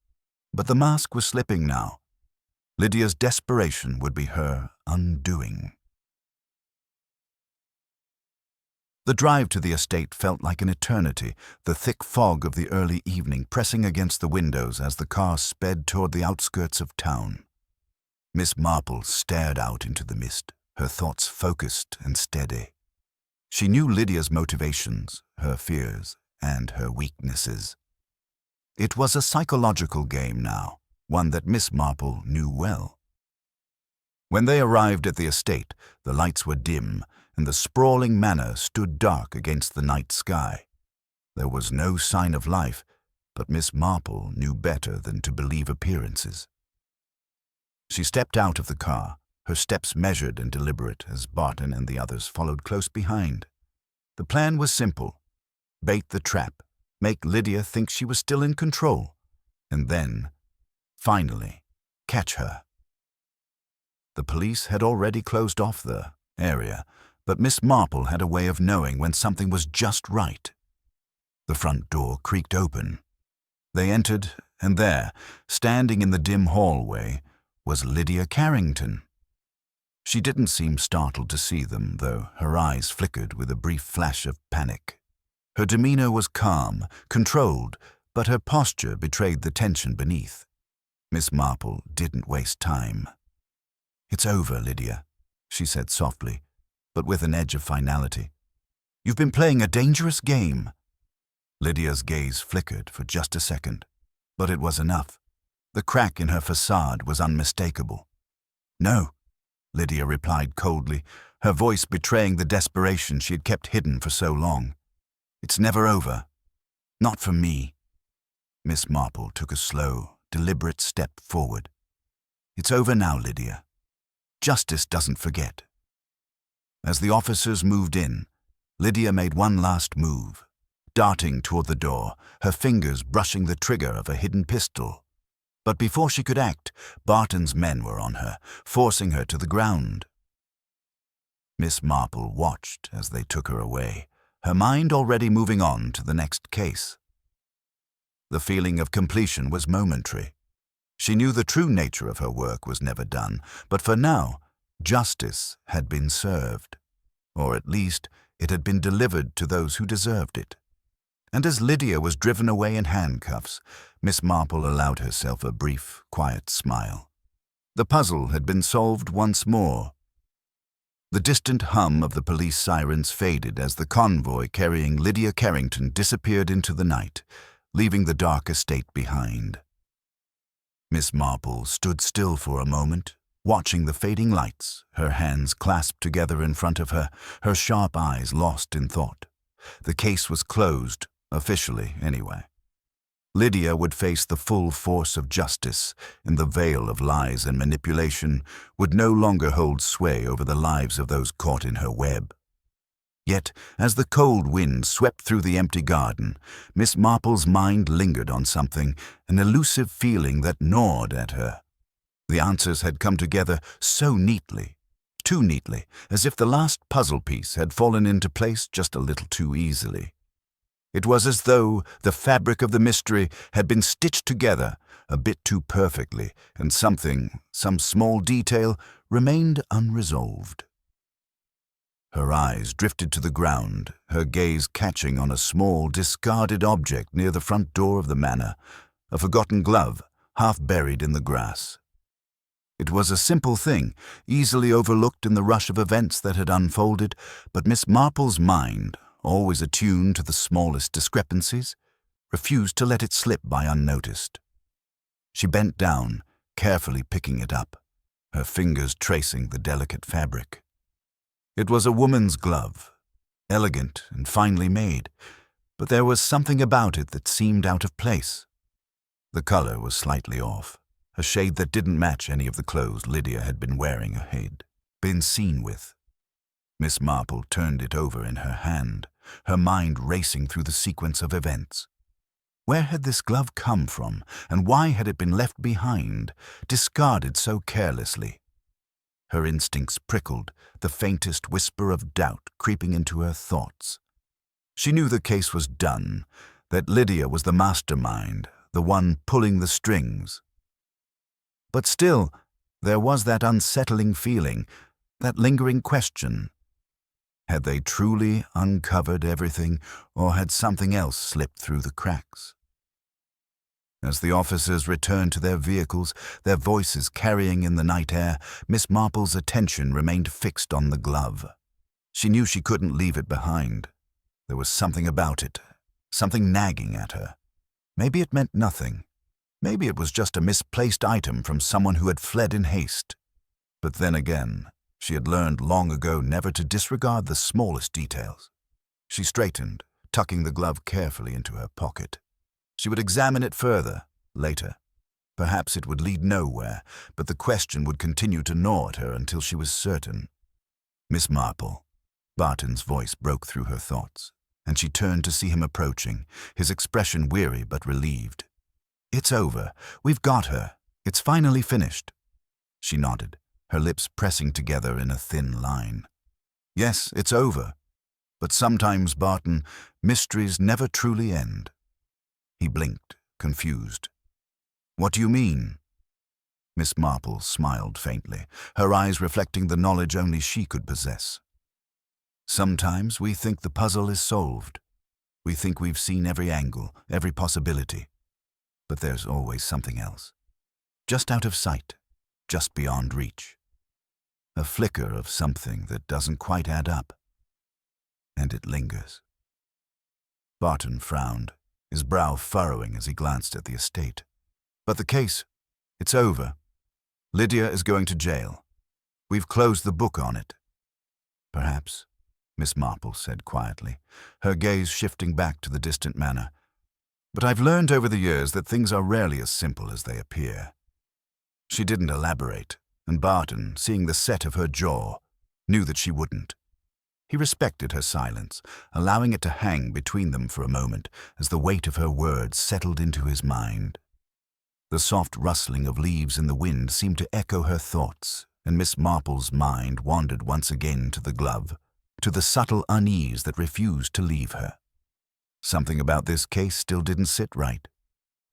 But the mask was slipping now. Lydia's desperation would be her undoing. The drive to the estate felt like an eternity, the thick fog of the early evening pressing against the windows as the car sped toward the outskirts of town. Miss Marple stared out into the mist, her thoughts focused and steady. She knew Lydia's motivations, her fears, and her weaknesses. It was a psychological game now, one that Miss Marple knew well. When they arrived at the estate, the lights were dim, and the sprawling manor stood dark against the night sky. There was no sign of life, but Miss Marple knew better than to believe appearances. She stepped out of the car, her steps measured and deliberate as Barton and the others followed close behind. The plan was simple: bait the trap, make Lydia think she was still in control, and then, finally, catch her. The police had already closed off the area, but Miss Marple had a way of knowing when something was just right. The front door creaked open. They entered, and there, standing in the dim hallway, was Lydia Carrington. She didn't seem startled to see them, though her eyes flickered with a brief flash of panic. Her demeanor was calm, controlled, but her posture betrayed the tension beneath. Miss Marple didn't waste time. "It's over, Lydia," she said softly, but with an edge of finality. "You've been playing a dangerous game." Lydia's gaze flickered for just a second, but it was enough. The crack in her facade was unmistakable. "No," Lydia replied coldly, her voice betraying the desperation she had kept hidden for so long. "It's never over. Not for me." Miss Marple took a slow, deliberate step forward. "It's over now, Lydia. Justice doesn't forget." As the officers moved in, Lydia made one last move, darting toward the door, her fingers brushing the trigger of a hidden pistol. But before she could act, Barton's men were on her, forcing her to the ground. Miss Marple watched as they took her away, her mind already moving on to the next case. The feeling of completion was momentary. She knew the true nature of her work was never done, but for now, justice had been served, or at least it had been delivered to those who deserved it. And as Lydia was driven away in handcuffs, Miss Marple allowed herself a brief, quiet smile. The puzzle had been solved once more. The distant hum of the police sirens faded as the convoy carrying Lydia Carrington disappeared into the night, leaving the dark estate behind. Miss Marple stood still for a moment, watching the fading lights, her hands clasped together in front of her, her sharp eyes lost in thought. The case was closed, officially anyway. Lydia would face the full force of justice, and the veil of lies and manipulation would no longer hold sway over the lives of those caught in her web. Yet, as the cold wind swept through the empty garden, Miss Marple's mind lingered on something, an elusive feeling that gnawed at her. The answers had come together so neatly, too neatly, as if the last puzzle piece had fallen into place just a little too easily. It was as though the fabric of the mystery had been stitched together a bit too perfectly, and some small detail, remained unresolved. Her eyes drifted to the ground, her gaze catching on a small, discarded object near the front door of the manor, a forgotten glove, half buried in the grass. It was a simple thing, easily overlooked in the rush of events that had unfolded, but Miss Marple's mind, always attuned to the smallest discrepancies, refused to let it slip by unnoticed. She bent down, carefully picking it up, her fingers tracing the delicate fabric. It was a woman's glove, elegant and finely made, but there was something about it that seemed out of place. The color was slightly off, a shade that didn't match any of the clothes Lydia had been wearing or had been seen with. Miss Marple turned it over in her hand, her mind racing through the sequence of events. Where had this glove come from, and why had it been left behind, discarded so carelessly? Her instincts prickled, the faintest whisper of doubt creeping into her thoughts. She knew the case was done, that Lydia was the mastermind, the one pulling the strings. But still, there was that unsettling feeling, that lingering question. Had they truly uncovered everything, or had something else slipped through the cracks? As the officers returned to their vehicles, their voices carrying in the night air, Miss Marple's attention remained fixed on the glove. She knew she couldn't leave it behind. There was something about it, something nagging at her. Maybe it meant nothing. Maybe it was just a misplaced item from someone who had fled in haste. But then again, she had learned long ago never to disregard the smallest details. She straightened, tucking the glove carefully into her pocket. She would examine it further, later. Perhaps it would lead nowhere, but the question would continue to gnaw at her until she was certain. Miss Marple. Barton's voice broke through her thoughts, and she turned to see him approaching, his expression weary but relieved. "It's over. We've got her. It's finally finished." She nodded, her lips pressing together in a thin line. "Yes, it's over. But sometimes, Barton, mysteries never truly end." He blinked, confused. "What do you mean?" Miss Marple smiled faintly, her eyes reflecting the knowledge only she could possess. "Sometimes we think the puzzle is solved. We think we've seen every angle, every possibility. But there's always something else. Just out of sight, just beyond reach. A flicker of something that doesn't quite add up. And it lingers." Barton frowned, his brow furrowing as he glanced at the estate. "But the case, it's over. Lydia is going to jail. We've closed the book on it." "Perhaps," Miss Marple said quietly, her gaze shifting back to the distant manor. "But I've learned over the years that things are rarely as simple as they appear." She didn't elaborate, and Barton, seeing the set of her jaw, knew that she wouldn't. He respected her silence, allowing it to hang between them for a moment as the weight of her words settled into his mind. The soft rustling of leaves in the wind seemed to echo her thoughts, and Miss Marple's mind wandered once again to the glove, to the subtle unease that refused to leave her. Something about this case still didn't sit right.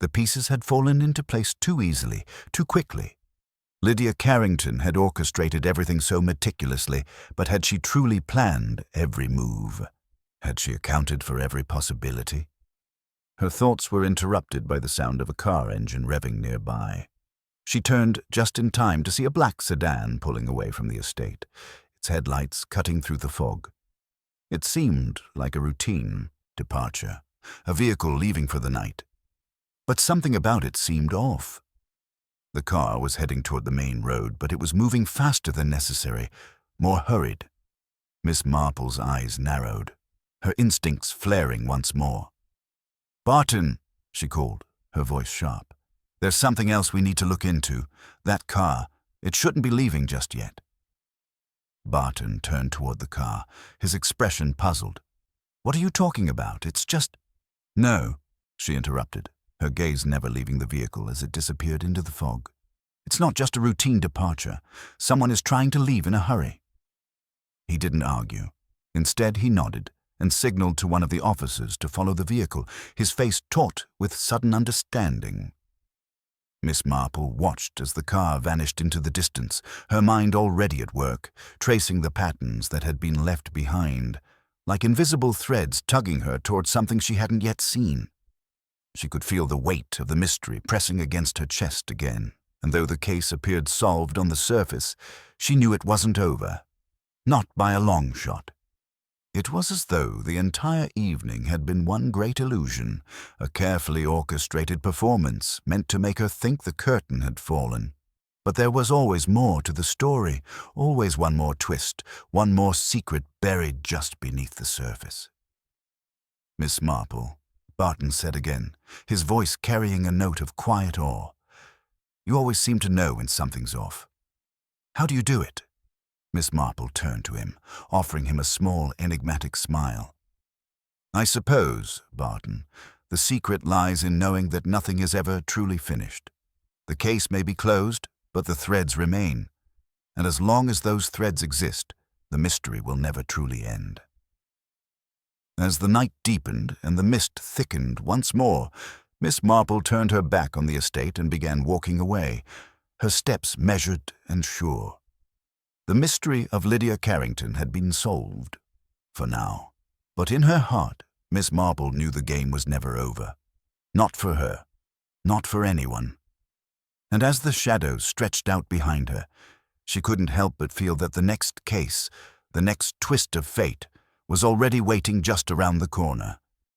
The pieces had fallen into place too easily, too quickly. Lydia Carrington had orchestrated everything so meticulously, but had she truly planned every move? Had she accounted for every possibility? Her thoughts were interrupted by the sound of a car engine revving nearby. She turned just in time to see a black sedan pulling away from the estate, its headlights cutting through the fog. It seemed like a routine departure, a vehicle leaving for the night. But something about it seemed off. The car was heading toward the main road, but it was moving faster than necessary, more hurried. Miss Marple's eyes narrowed, her instincts flaring once more. "Barton," she called, her voice sharp. "There's something else we need to look into. That car, it shouldn't be leaving just yet." Barton turned toward the car, his expression puzzled. "What are you talking about? It's just—" "No," she interrupted, her gaze never leaving the vehicle as it disappeared into the fog. "It's not just a routine departure. Someone is trying to leave in a hurry." He didn't argue. Instead, he nodded and signaled to one of the officers to follow the vehicle, his face taut with sudden understanding. Miss Marple watched as the car vanished into the distance, her mind already at work, tracing the patterns that had been left behind, like invisible threads tugging her toward something she hadn't yet seen. She could feel the weight of the mystery pressing against her chest again. and though the case appeared solved on the surface, she knew it wasn't over. Not by a long shot. It was as though the entire evening had been one great illusion, a carefully orchestrated performance meant to make her think the curtain had fallen. But there was always more to the story, always one more twist, one more secret buried just beneath the surface. "Miss Marple," Barton said again, his voice carrying a note of quiet awe. "You always seem to know when something's off. How do you do it?" Miss Marple turned to him, offering him a small, enigmatic smile. "I suppose, Barton, the secret lies in knowing that nothing is ever truly finished. The case may be closed, but the threads remain. And as long as those threads exist, the mystery will never truly end." As the night deepened and the mist thickened once more, Miss Marple turned her back on the estate and began walking away, her steps measured and sure. The mystery of Lydia Carrington had been solved, for now. But in her heart, Miss Marple knew the game was never over. Not for her. Not for anyone. And as the shadows stretched out behind her, she couldn't help but feel that the next case, the next twist of fate, was already waiting just around the corner.